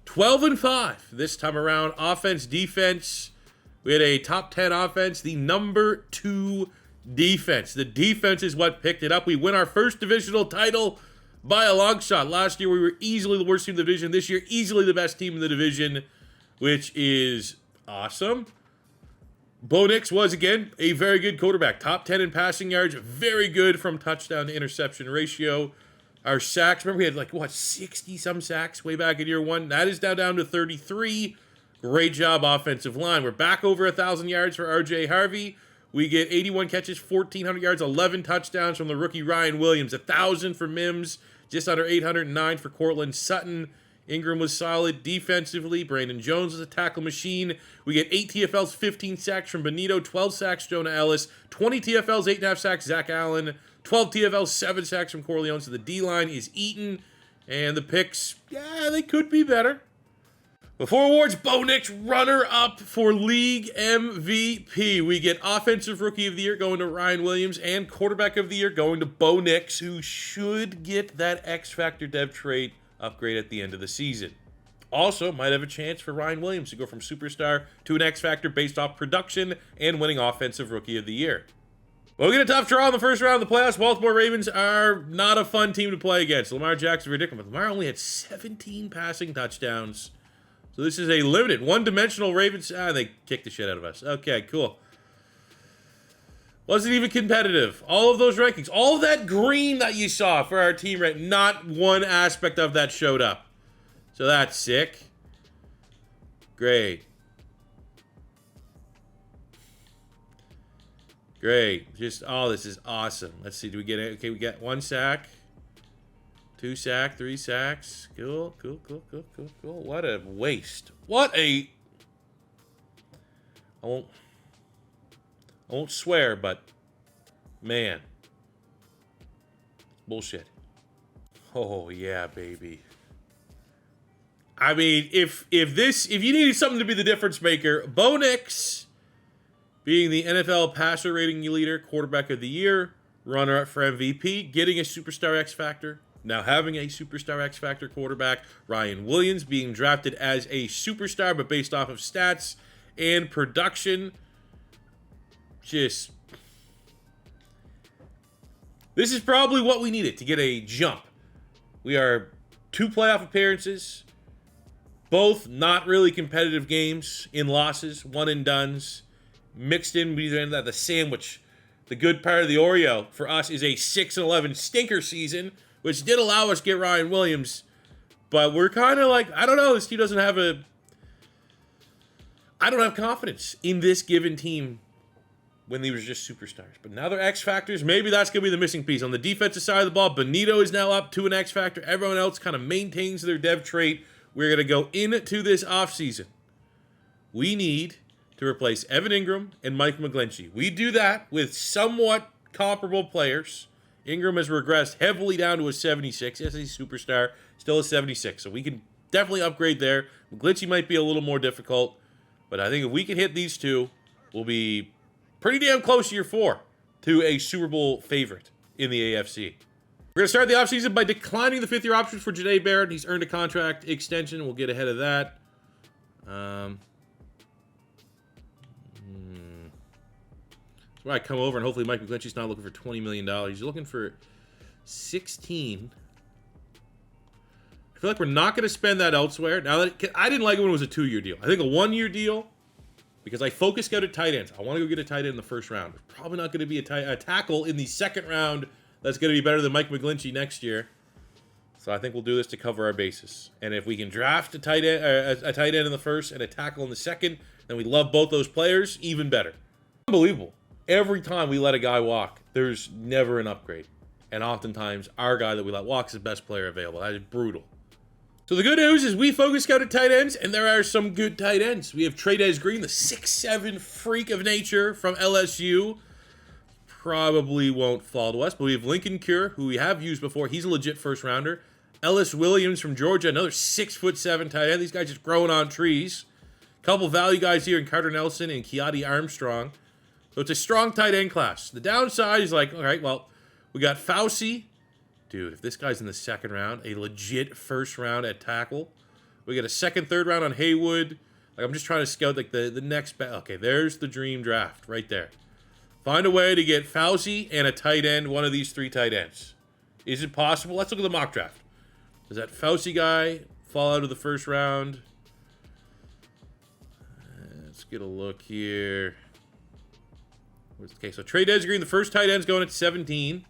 12-5 this time around. Offense, defense. We had a top 10 offense. The number 2 defense. The defense is what picked it up. We win our first divisional title by a long shot. Last year, we were easily the worst team in the division. This year, easily the best team in the division, which is awesome. Bo Nix was, again, a very good quarterback. Top 10 in passing yards. Very good from touchdown to interception ratio. Our sacks, remember we had 60-some sacks way back in year 1. That is now down to 33. Great job offensive line. We're back over 1,000 yards for RJ Harvey. We get 81 catches, 1,400 yards, 11 touchdowns from the rookie Ryan Williams. 1,000 for Mims, just under 809 for Cortland Sutton. Ingram was solid defensively. Brandon Jones was a tackle machine. We get 8 TFLs, 15 sacks from Benito, 12 sacks Jonah Ellis, 20 TFLs, 8.5 sacks Zach Allen, 12 TFLs, 7 sacks from Corleone. So the D-line is eaten. And the picks, yeah, they could be better. Before awards, Bo Nix, runner-up for league MVP. We get Offensive Rookie of the Year going to Ryan Williams and Quarterback of the Year going to Bo Nix, who should get that X-Factor dev trait upgrade at the end of the season. Also, might have a chance for Ryan Williams to go from superstar to an X-Factor based off production and winning Offensive Rookie of the Year. Well, we get a tough draw in the first round of the playoffs. Baltimore Ravens are not a fun team to play against. Lamar Jackson's ridiculous, but Lamar only had 17 passing touchdowns. So this is a limited, one-dimensional Ravens. They kicked the shit out of us. Okay, cool. Wasn't even competitive. All of those rankings, all of that green that you saw for our team, right? Not one aspect of that showed up. So that's sick. Great. Great. Just, oh, this is awesome. Let's see, do we get it? Okay, we got 1 sack. 2 sacks, 3 sacks. Cool. What a waste. What a... I won't swear, but man. Bullshit. Oh, yeah, baby. I mean, if you needed something to be the difference maker, Bo Nix being the NFL passer rating leader, Quarterback of the Year, runner-up for MVP, getting a Superstar X Factor, now having a Superstar X Factor quarterback, Ryan Williams being drafted as a superstar, but based off of stats and production. Just, this is probably what we needed to get a jump. We are 2 playoff appearances, both not really competitive games in losses, one and dones, mixed in between that the sandwich. The good part of the Oreo for us is a 6-11 stinker season, which did allow us to get Ryan Williams, but we're kind of like, I don't know, this team doesn't have I don't have confidence in this given team when they were just superstars. But now they're X factors. Maybe that's going to be the missing piece. On the defensive side of the ball, Benito is now up to an X factor. Everyone else kind of maintains their dev trait. We're going to go into this offseason. We need to replace Evan Ingram and Mike McGlinchey. We do that with somewhat comparable players. Ingram has regressed heavily down to a 76. Yes, he's a superstar. Still a 76. So we can definitely upgrade there. McGlinchey might be a little more difficult. But I think if we can hit these two, we'll be pretty damn close year 4 to a Super Bowl favorite in the AFC. We're going to start the offseason by declining the 5th-year option for Jahdae Barron. He's earned a contract extension. We'll get ahead of that. So I come over, and hopefully Mike McGlinchey's not looking for $20 million. He's looking for 16. I feel like we're not going to spend that elsewhere. Now that I didn't like it when it was a 2-year deal. I think a 1-year deal, because I focus scout at tight ends. I want to go get a tight end in the first round. There's probably not going to be a tackle in the second round that's going to be better than Mike McGlinchey next year. So I think we'll do this to cover our bases. And if we can draft a tight end in the first and a tackle in the second, then we love both those players, even better. Unbelievable. Every time we let a guy walk, there's never an upgrade. And oftentimes, our guy that we let walk is the best player available. That is brutal. So the good news is we focus scout at tight ends, and there are some good tight ends. We have Jahdae Green, the 6'7" freak of nature from LSU. Probably won't fall to us, but we have Lincoln Cure, who we have used before. He's a legit first rounder. Ellis Williams from Georgia, another 6'7" tight end. These guys just growing on trees. Couple value guys here in Carter Nelson and Keati Armstrong. So it's a strong tight end class. The downside is like, all right, well, we got Fauci. Dude, if this guy's in the second round, a legit first round at tackle. We got a second, third round on Haywood. Like, I'm just trying to scout like the next okay, there's the dream draft right there. Find a way to get Fauci and a tight end, one of these 3 tight ends. Is it possible? Let's look at the mock draft. Does that Fauci guy fall out of the first round? Let's get a look here. Okay, so Jahdae Green, the first tight end's going at 17.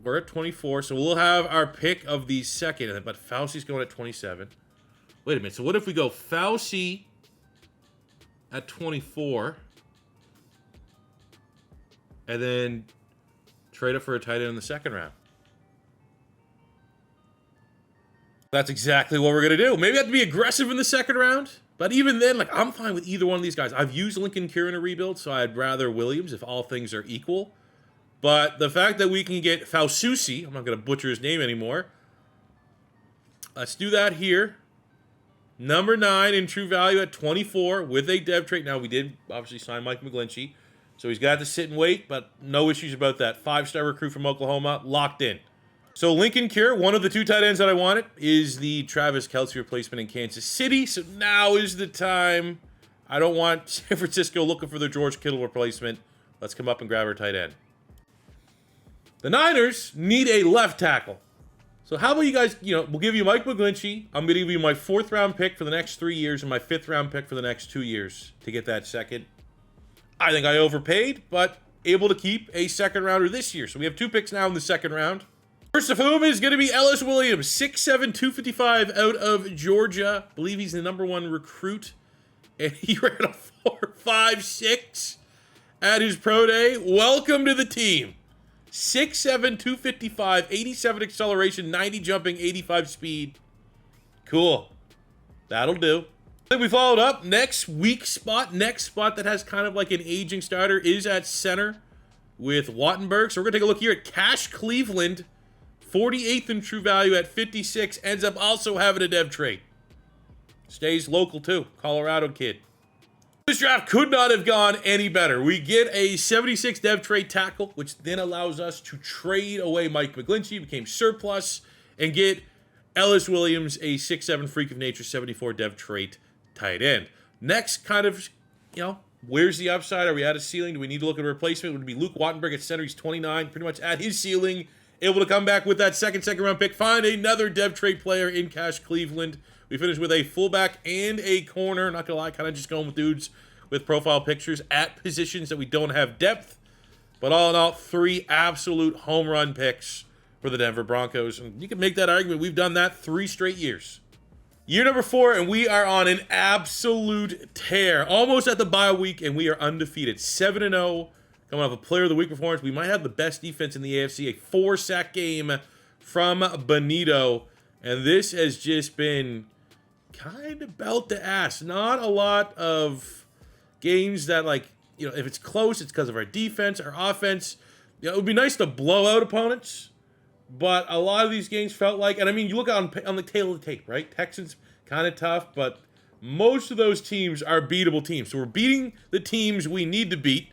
We're at 24, so we'll have our pick of the second, but Fauci's going at 27. Wait a minute, so what if we go Fauci at 24, and then trade up for a tight end in the second round? That's exactly what we're going to do. Maybe I have to be aggressive in the second round, but even then, like, I'm fine with either one of these guys. I've used Lincoln Cure in a rebuild, so I'd rather Williams if all things are equal. But the fact that we can get Fauci, I'm not going to butcher his name anymore. Let's do that here. Number 9 in true value at 24 with a dev trait. Now, we did obviously sign Mike McGlinchey, so he's got to sit and wait, but no issues about that. 5-star recruit from Oklahoma, locked in. So Lincoln Cure, one of the 2 tight ends that I wanted, is the Travis Kelce replacement in Kansas City. So now is the time. I don't want San Francisco looking for the George Kittle replacement. Let's come up and grab our tight end. The Niners need a left tackle. So how about you guys, we'll give you Mike McGlinchey. I'm going to give you my 4th round pick for the next 3 years and my 5th round pick for the next 2 years to get that second. I think I overpaid, but able to keep a second rounder this year. So we have 2 picks now in the second round. First of whom is going to be Ellis Williams, 6'7", 255 out of Georgia. I believe he's the number 1 recruit. And he ran a 4.56 at his pro day. Welcome to the team. 6'7", 255, 87 acceleration, 90 jumping, 85 speed. Cool. That'll do. Then we followed up. Next spot that has kind of like an aging starter is at center with Wattenberg. So we're going to take a look here at Cash Cleveland. 48th in true value at 56. Ends up also having a dev trait. Stays local too. Colorado kid. This draft could not have gone any better. We get a 76 dev trait tackle, which then allows us to trade away Mike McGlinchey, became surplus, and get Ellis Williams, a 6'7" freak of nature, 74 dev trait tight end. Next, kind of, where's the upside? Are we at a ceiling? Do we need to look at a replacement? It would be Luke Wattenberg at center. He's 29, pretty much at his ceiling. Able to come back with that second round pick. Find another dev trait player in Cash Cleveland. We finished with a fullback and a corner. Not gonna lie, kind of just going with dudes with profile pictures at positions that we don't have depth. But all in all, 3 absolute home run picks for the Denver Broncos. And you can make that argument. We've done that 3 straight years. Year number 4, and we are on an absolute tear. Almost at the bye week, and we are undefeated. 7-0, coming off a Player of the Week performance. We might have the best defense in the AFC. A 4-sack game from Benito, and this has just been kind of belt to ass. Not a lot of games that, like, you know, if it's close, it's because of our defense, our offense. You know, it would be nice to blow out opponents. But a lot of these games felt like, and I mean, you look on the tail of the tape, right? Texans, kind of tough, but most of those teams are beatable teams. So we're beating the teams we need to beat.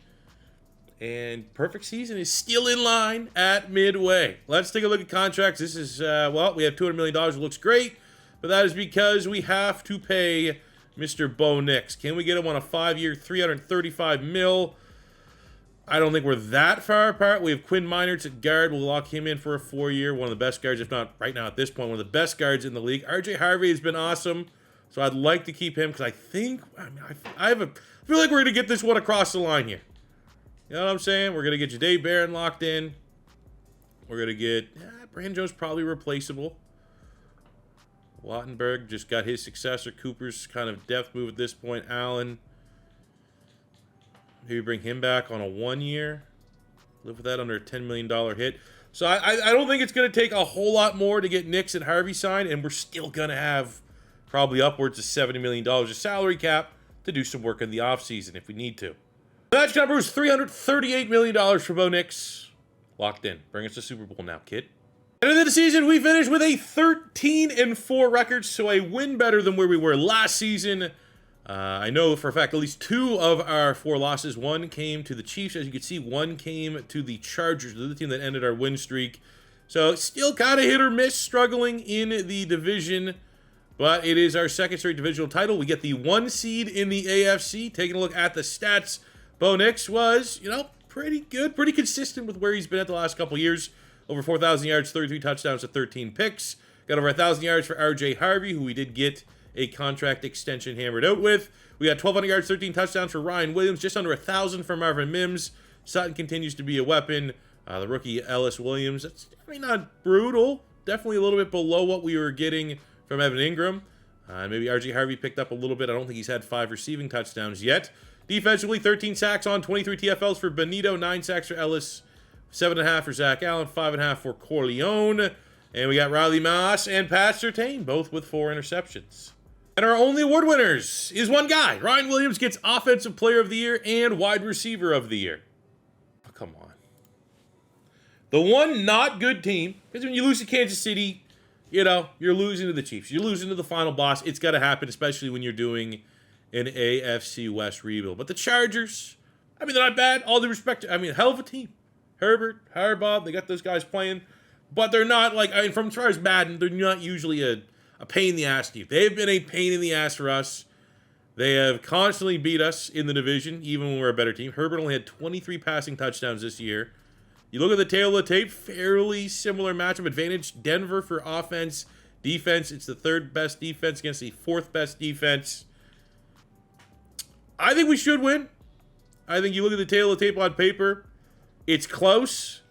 And perfect season is still in line at midway. Let's take a look at contracts. This is, well, we have $200 million. It looks great, but that is because we have to pay Mr. Bo Nix. Can we get him on a 5-year, $335 million? I don't think we're that far apart. We have Quinn Meinerz at guard. We'll lock him in for a 4-year. One of the best guards, if not right now at this point, one of the best guards in the league. RJ Harvey has been awesome, so I'd like to keep him because I think, I feel like we're going to get this one across the line here. You know what I'm saying? We're going to get Jahdae Barron locked in. We're going to get, Branjo's probably replaceable. Wattenberg just got his successor. Cooper's kind of depth move at this point. Allen. Maybe bring him back on a 1-year. Live with that under a $10 million hit. So I don't think it's going to take a whole lot more to get Nix and Harvey signed, and we're still going to have probably upwards of $70 million of salary cap to do some work in the offseason if we need to. Match number is $338 million for Bo Nix. Locked in. Bring us to Super Bowl now, kid. End of the season, we finished with a 13-4 record, so a win better than where we were last season. I know for a fact at least 2 of our 4 losses. 1 came to the Chiefs, as you can see. 1 came to the Chargers, the team that ended our win streak. So still kind of hit or miss, struggling in the division. But it is our second straight divisional title. We get the 1 seed in the AFC. Taking a look at the stats, Bo Nix was, you know, pretty good, pretty consistent with where he's been at the last couple years. Over 4,000 yards, 33 touchdowns to 13 picks. Got over 1,000 yards for RJ Harvey, who we did get a contract extension hammered out with. We got 1,200 yards, 13 touchdowns for Ryan Williams, just under 1,000 for Marvin Mims. Sutton continues to be a weapon. The rookie Ellis Williams, that's, I mean, not brutal. Definitely a little bit below what we were getting from Evan Ingram. Maybe RJ Harvey picked up a little bit. I don't think he's had 5 receiving touchdowns yet. Defensively, 13 sacks on, 23 TFLs for Benito, 9 sacks for Ellis, 7.5 for Zach Allen, 5.5 for Corleone. And we got Riley Moss and Pat Surtain, both with 4 interceptions. And our only award winners is one guy. Ryan Williams gets Offensive Player of the Year and Wide Receiver of the Year. Oh, come on. The one not good team, because when you lose to Kansas City, you know, you're losing to the Chiefs. You're losing to the final boss. It's got to happen, especially when you're doing an AFC West rebuild. But the Chargers, I mean, they're not bad. All due respect. I mean, hell of a team. Herbert, Harbaugh, they got those guys playing. But they're not, like, I mean, from as far as Madden, they're not usually a pain in the ass to you. They've been a pain in the ass for us. They have constantly beat us in the division, even when we're a better team. Herbert only had 23 passing touchdowns this year. You look at the tail of the tape, fairly similar matchup advantage. Denver for offense, defense. It's the 3rd best defense against the 4th best defense. I think we should win. I think you look at the tail of the tape on paper, it's close,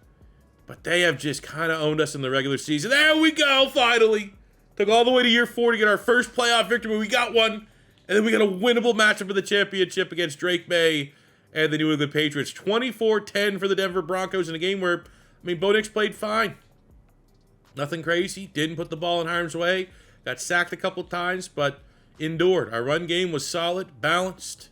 but they have just kind of owned us in the regular season. There we go, finally. Took all the way to year 4 to get our first playoff victory. We got one. And then we got a winnable matchup for the championship against Drake May and the New England Patriots. 24-10 for the Denver Broncos in a game where, I mean, Bo Nix played fine. Nothing crazy. Didn't put the ball in harm's way. Got sacked a couple times, but endured. Our run game was solid, balanced.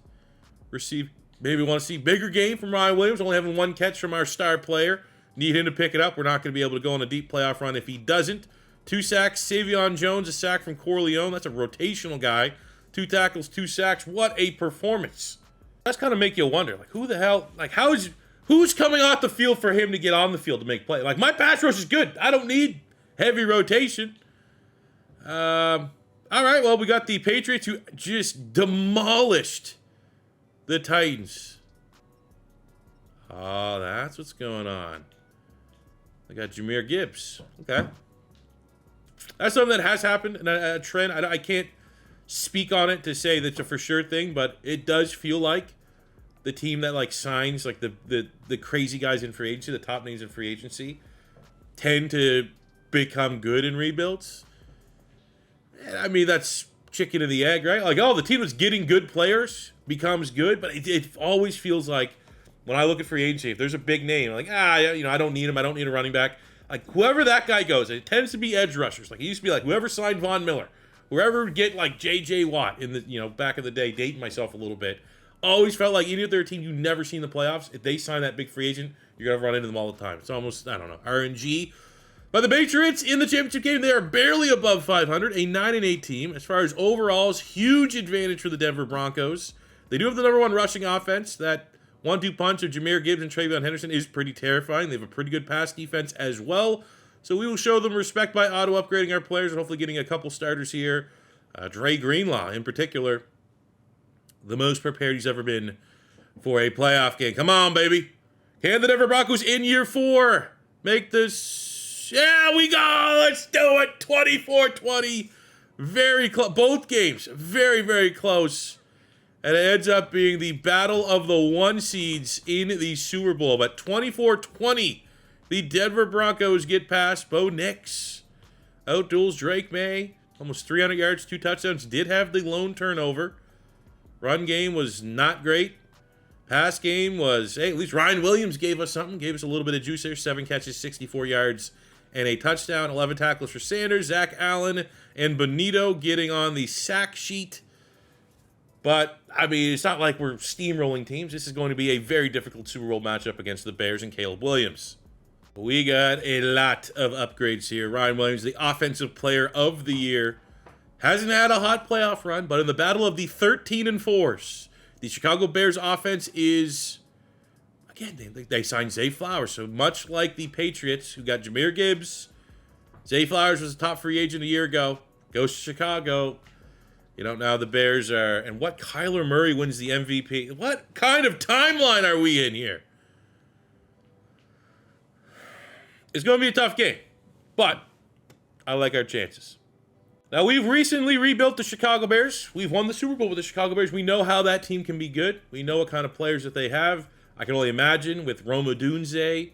Maybe want to see bigger game from Ryan Williams, only having 1 catch from our star player. Need him to pick it up. We're not going to be able to go on a deep playoff run if he doesn't. 2 sacks, Savion Jones, a sack from Corleone. That's a rotational guy. 2 tackles, 2 sacks. What a performance. That's kind of make you wonder, like, who the hell, like, who's coming off the field for him to get on the field to make play? Like, my pass rush is good. I don't need heavy rotation. All right, well, we got the Patriots who just demolished the Titans. Oh, that's what's going on. I got Jahmyr Gibbs. Okay. That's something that has happened, and a trend. I can't speak on it to say that's a for sure thing, but it does feel like the team that, like, signs, like, the crazy guys in free agency, the top names in free agency, tend to become good in rebuilds. I mean, that's chicken and the egg, right? Like, oh, the team that's getting good players becomes good, but it always feels like when I look at free agency, if there's a big name, like, I don't need him. I don't need a running back. Like, whoever that guy goes, it tends to be edge rushers. Like, it used to be like whoever signed Von Miller, whoever would get like J.J. Watt in the, back in the day, dating myself a little bit. Always felt like even if they're a team you never seen in the playoffs, if they sign that big free agent, you're going to run into them all the time. It's almost, I don't know, RNG. But the Patriots in the championship game, they are barely above 500, a 9-8 team. As far as overalls, huge advantage for the Denver Broncos. They do have the #1 rushing offense. That 1-2 punch of Jahmyr Gibbs and Travion Henderson is pretty terrifying. They have a pretty good pass defense as well. So we will show them respect by auto-upgrading our players and hopefully getting a couple starters here. Dre Greenlaw, in particular, the most prepared he's ever been for a playoff game. Come on, baby. Can the Denver Broncos in year 4 make this? Yeah, we go. Let's do it. 24-20. Very close. Both games very, very close. And it ends up being the battle of the 1 seeds in the Super Bowl. But 24-20, the Denver Broncos get past Bo Nix. Outduels Drake May. Almost 300 yards, 2 touchdowns. Did have the lone turnover. Run game was not great. Pass game was, hey, at least Ryan Williams gave us something. Gave us a little bit of juice there. 7 catches, 64 yards, and a touchdown. 11 tackles for Sanders, Zach Allen, and Bonito getting on the sack sheet. But, I mean, it's not like we're steamrolling teams. This is going to be a very difficult Super Bowl matchup against the Bears and Caleb Williams. We got a lot of upgrades here. Ryan Williams, the Offensive Player of the Year. Hasn't had a hot playoff run, but in the battle of the 13-4s, the Chicago Bears offense is, again, they signed Zay Flowers. So much like the Patriots, who got Jahmyr Gibbs, Zay Flowers was a top free agent a year ago. Goes to Chicago. Now the Bears are, and what, Kyler Murray wins the MVP? What kind of timeline are we in here? It's going to be a tough game, but I like our chances. Now, we've recently rebuilt the Chicago Bears. We've won the Super Bowl with the Chicago Bears. We know how that team can be good. We know what kind of players that they have. I can only imagine with Rome Odunze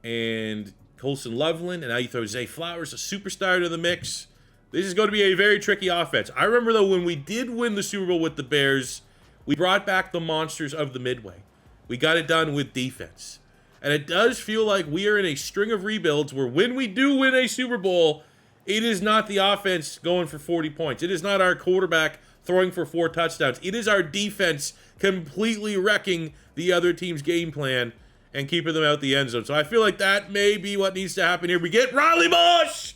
and Colson Loveland, and now you throw Zay Flowers, a superstar, to the mix. This is going to be a very tricky offense. I remember, though, when we did win the Super Bowl with the Bears, we brought back the monsters of the Midway. We got it done with defense. And it does feel like we are in a string of rebuilds where when we do win a Super Bowl, it is not the offense going for 40 points. It is not our quarterback throwing for 4 touchdowns. It is our defense completely wrecking the other team's game plan and keeping them out the end zone. So I feel like that may be what needs to happen here. We get Riley Moss!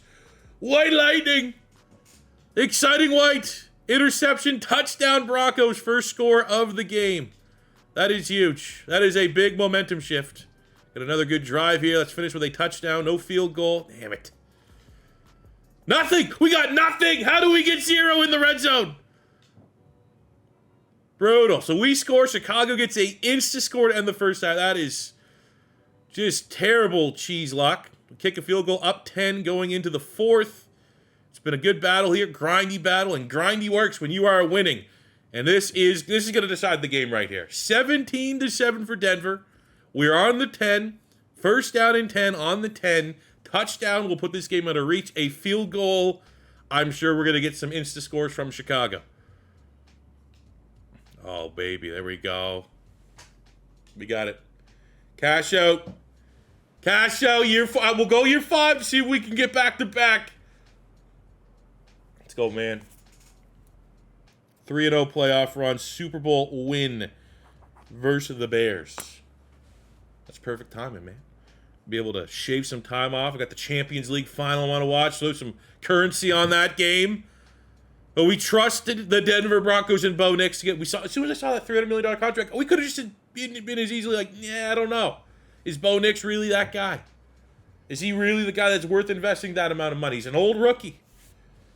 White Lightning! Exciting White! Interception, touchdown Broncos, first score of the game. That is huge. That is a big momentum shift. Got another good drive here. Let's finish with a touchdown. No field goal. Damn it. Nothing! We got nothing! How do we get 0 in the red zone? Brutal. So we score. Chicago gets a insta-score to end the first half. That is just terrible cheese luck. We kick a field goal up 10 going into the 4th. It's been a good battle here. Grindy battle. And grindy works when you are winning. And this is going to decide the game right here. 17-7 for Denver. We're on the 10. First down and 10 on the 10. Touchdown will put this game out of reach. A field goal, I'm sure we're going to get some insta-scores from Chicago. Oh, baby, there we go. We got it. Cash out. Cash out, year 5. We'll go year 5 to see if we can get back-to-back. Let's go, man. 3-0 playoff run, Super Bowl win versus the Bears. That's perfect timing, man. Be able to shave some time off. I got the Champions League final I want to watch, so some currency on that game. But we trusted the Denver Broncos and Bo Nix to get. As soon as I saw that $300 million contract, we could have just been as easily like, yeah, I don't know. Is Bo Nix really that guy? Is he really the guy that's worth investing that amount of money? He's an old rookie.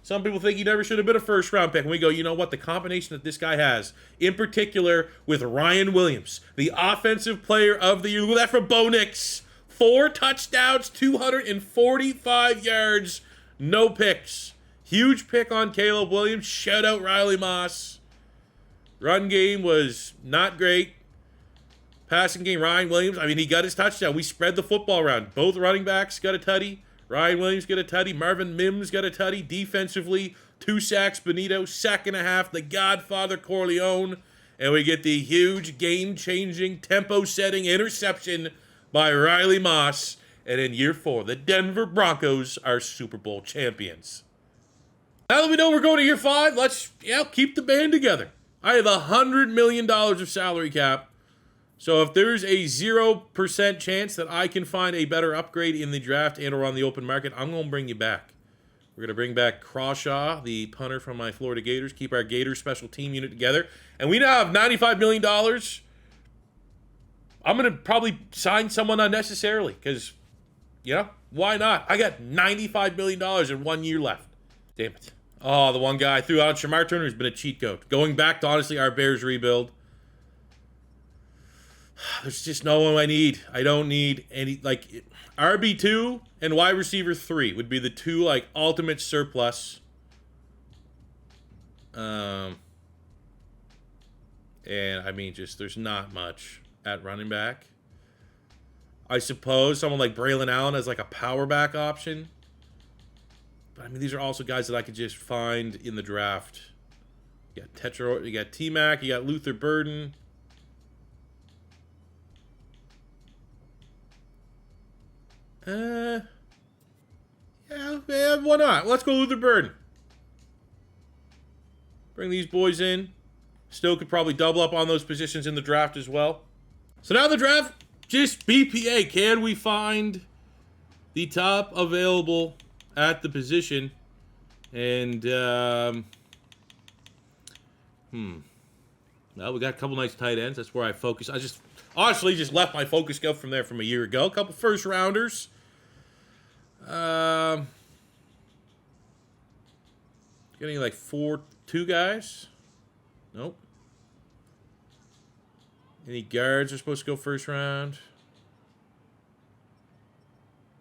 Some people think he never should have been a first-round pick. And we go, you know what? The combination that this guy has, in particular with Ryan Williams, the Offensive Player of the Year. Look at that from Bo Nix. 4 touchdowns, 245 yards, no picks. Huge pick on Caleb Williams. Shout out Riley Moss. Run game was not great. Passing game, Ryan Williams, I mean, he got his touchdown. We spread the football around. Both running backs got a tutty. Ryan Williams got a tutty. Marvin Mims got a tutty. Defensively, 2 sacks. Benito, sack and a half. The Godfather Corleone. And we get the huge, game-changing, tempo-setting interception by Riley Moss. And in year 4, the Denver Broncos are Super Bowl champions. Now that we know we're going to year 5, let's keep the band together. I have $100 million of salary cap. So if there's a 0% chance that I can find a better upgrade in the draft and or on the open market, I'm going to bring you back. We're going to bring back Crawshaw, the punter from my Florida Gators, keep our Gators special team unit together. And we now have $95 million. I'm going to probably sign someone unnecessarily because, why not? I got $95 million and 1 year left. Damn it. Oh, the one guy I threw out, Shamar Turner, has been a cheat code. Going back to, honestly, our Bears rebuild. There's just no one I need. I don't need any, RB2 and wide receiver 3 would be the 2, ultimate surplus. And, there's not much at running back. I suppose someone like Braylon Allen as, a power back option. But, these are also guys that I could just find in the draft. You got T-Mac, you got Luther Burden. Yeah, why not? Let's go Luther Burden. Bring these boys in. Still could probably double up on those positions in the draft as well. So now the draft, just BPA. Can we find the top available at the position? And, well, we got a couple nice tight ends. That's where I focus. I just honestly just left my focus go from there from a year ago. A couple first rounders. Getting 2 guys. Nope. Any guards are supposed to go first round?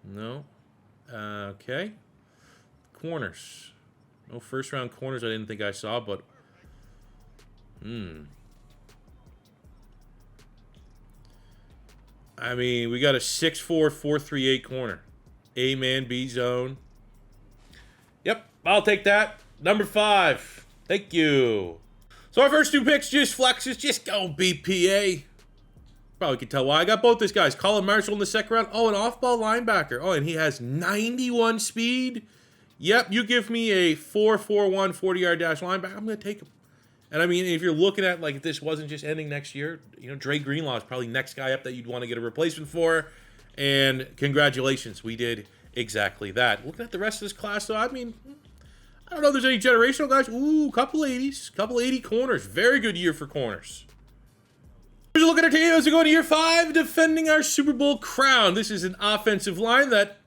No. Okay. Corners. No first round corners I didn't think I saw, but we got a 6'4", 4'3", corner. A-man, B-zone. Yep, I'll take that. Number 5. Thank you. So our first 2 picks, just flexes, just go BPA. Probably can tell why. I got both these guys. Colin Marshall in the second round. Oh, an off-ball linebacker. Oh, and he has 91 speed. Yep, you give me a 4.41 40-yard dash linebacker, I'm going to take him. And if you're looking at if this wasn't just ending next year, Dre Greenlaw is probably next guy up that you'd want to get a replacement for. And congratulations, we did exactly that. Looking at the rest of this class, though, I don't know if there's any generational guys. Ooh, couple 80s, couple 80 corners. Very good year for corners. Here's a look at our team as we go into year 5, defending our Super Bowl crown. This is an offensive line that,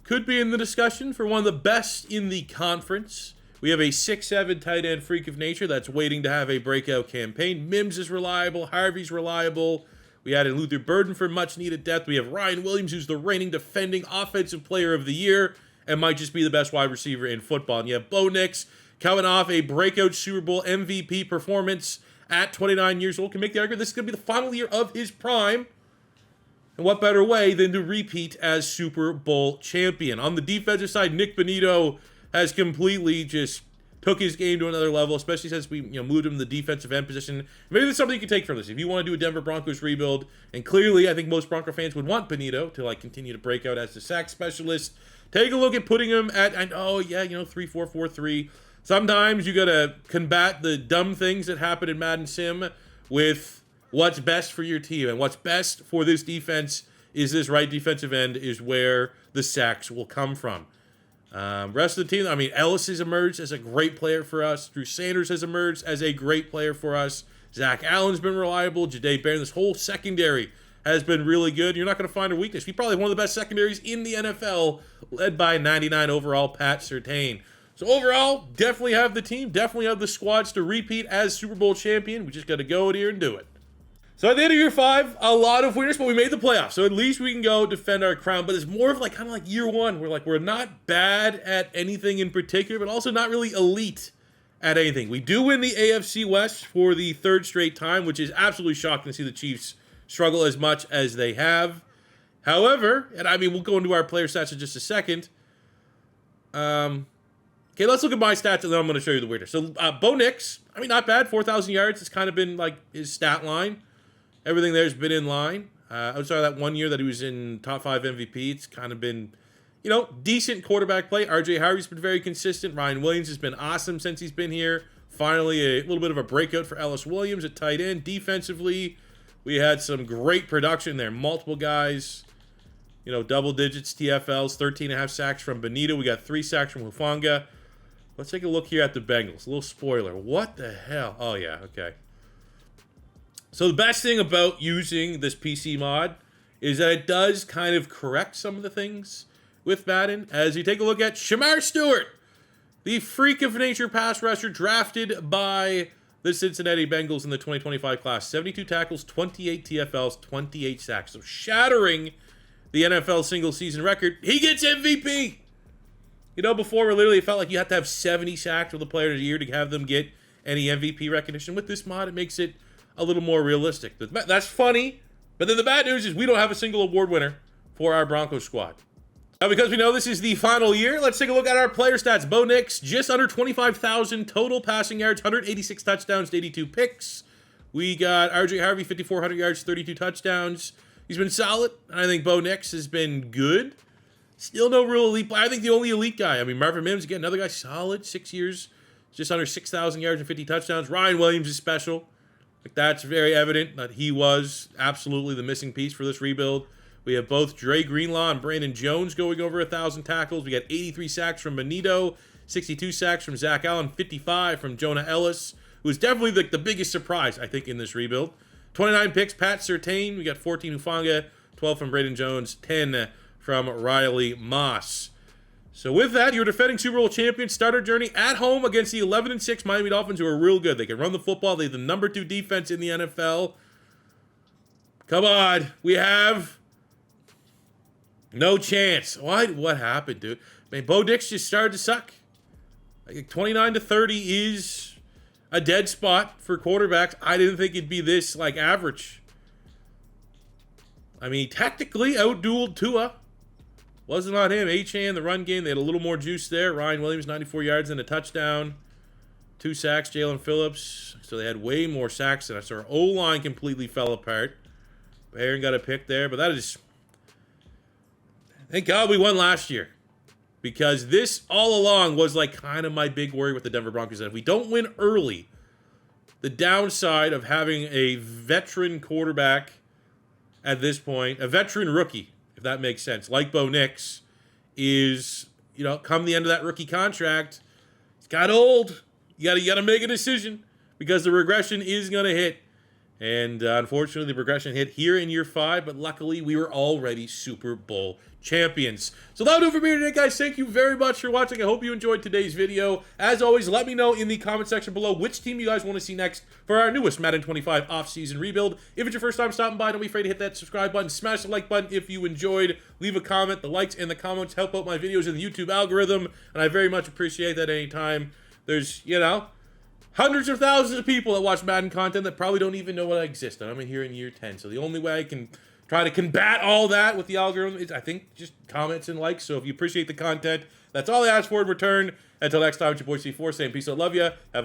could be in the discussion for one of the best in the conference. We have a 6'7" tight end freak of nature that's waiting to have a breakout campaign. Mims is reliable. Harvey's reliable. We added Luther Burden for much-needed depth. We have Ryan Williams, who's the reigning defending offensive player of the year and might just be the best wide receiver in football. And you have Bo Nix coming off a breakout Super Bowl MVP performance at 29 years old. Can make the argument this is going to be the final year of his prime. And what better way than to repeat as Super Bowl champion? On the defensive side, Nick Benito has completely just took his game to another level, especially since we moved him to the defensive end position. Maybe there's something you can take from this. If you want to do a Denver Broncos rebuild, and clearly I think most Bronco fans would want Benito to continue to break out as the sack specialist, take a look at putting him at 3-4-4-3. Sometimes you got to combat the dumb things that happen in Madden Sim with what's best for your team. And what's best for this defense is this right defensive end is where the sacks will come from. Rest of the team, Ellis has emerged as a great player for us. Drew Sanders has emerged as a great player for us. Zach Allen's been reliable. Jahdae Barron, this whole secondary has been really good. You're not going to find a weakness. He's probably one of the best secondaries in the NFL, led by 99 overall Pat Surtain. So overall, definitely have the team, definitely have the squads to repeat as Super Bowl champion. We just got to go in here and do it. So at the end of year 5, a lot of winners, but we made the playoffs. So at least we can go defend our crown. But it's more of kind of like year 1. We're not bad at anything in particular, but also not really elite at anything. We do win the AFC West for the 3rd straight time, which is absolutely shocking to see the Chiefs struggle as much as they have. However, and we'll go into our player stats in just a second, Okay, let's look at my stats, and then I'm going to show you the weirdest. So, Bo Nix, I mean, not bad. 4,000 yards. It's kind of been like his stat line. Everything there's been in line. Outside of that 1 year that he was in top 5 MVP, it's kind of been, you know, decent quarterback play. RJ Harvey's been very consistent. Ryan Williams has been awesome since he's been here. Finally, a little bit of a breakout for Ellis Williams at tight end. Defensively, we had some great production there. Multiple guys, you know, double digits, TFLs, 13.5 sacks from Benito. We got 3 sacks from Hufanga. Let's take a look here at the Bengals. A little spoiler. What the hell? Oh, yeah, okay. So the best thing about using this PC mod is that it does kind of correct some of the things with Madden. As you take a look at Shamar Stewart, the freak of nature pass rusher drafted by the Cincinnati Bengals in the 2025 class. 72 tackles, 28 TFLs, 28 sacks. So shattering the NFL single season record. He gets MVP. You know, before where literally it felt like you had to have 70 sacks with a player a year to have them get any MVP recognition. With this mod, it makes it a little more realistic. That's funny, but then the bad news is we don't have a single award winner for our Broncos squad. Now, because we know this is the final year, let's take a look at our player stats. Bo Nix, just under 25,000 total passing yards, 186 touchdowns, 82 picks. We got RJ Harvey, 5,400 yards, 32 touchdowns. He's been solid, and I think Bo Nix has been good. Still no real elite player. I think the only elite guy. I mean, Marvin Mims, again, another guy, solid, 6 years, just under 6,000 yards and 50 touchdowns. Ryan Williams is special. Like, that's very evident that he was absolutely the missing piece for this rebuild. We have both Dre Greenlaw and Brandon Jones going over 1,000 tackles. We got 83 sacks from Benito, 62 sacks from Zach Allen, 55 from Jonah Ellis, who was definitely the biggest surprise, I think, in this rebuild. 29 picks, Pat Surtain. We got 14 Hufanga, 12 from Brandon Jones, 10 from Riley Moss. So with that, your defending Super Bowl champions start our journey at home against the 11-6 Miami Dolphins, who are real good. They can run the football. They have the number 2 defense in the NFL. Come on. We have no chance. What happened, dude? Man, Bo Nix just started to suck. Like 29-30 is a dead spot for quarterbacks. I didn't think it'd be this, like, average. I mean, technically outdueled Tua. Wasn't on him. Achane, the run game, they had a little more juice there. Ryan Williams, 94 yards and a touchdown. 2 sacks, Jalen Phillips. So they had way more sacks than us. So our O-line completely fell apart. Barron got a pick there, but that is... Thank God we won last year. Because this, all along, was like kind of my big worry with the Denver Broncos. That if we don't win early, the downside of having a veteran quarterback at this point, a veteran rookie, if that makes sense, like Bo Nix, is, you know, come the end of that rookie contract, it's got old. You gotta make a decision because the regression is gonna hit. And unfortunately, the regression hit here in year 5, but luckily we were already Super Bowl champions. So that'll do it for me today, guys. Thank you very much for watching. I hope you enjoyed today's video. As always, let me know in the comment section below which team you guys want to see next for our newest Madden 25 off-season rebuild. If it's your first time stopping by, don't be afraid to hit that subscribe button. Smash the like button if you enjoyed. Leave a comment. The likes and the comments help out my videos in the YouTube algorithm, and I very much appreciate that anytime there's, you know, hundreds of thousands of people that watch Madden content that probably don't even know what I exist. And I'm in here in year 10. So the only way I can try to combat all that with the algorithm is, I think, just comments and likes. So if you appreciate the content, that's all I ask for in return. Until next time, it's your boy C4 saying peace out, love ya. Have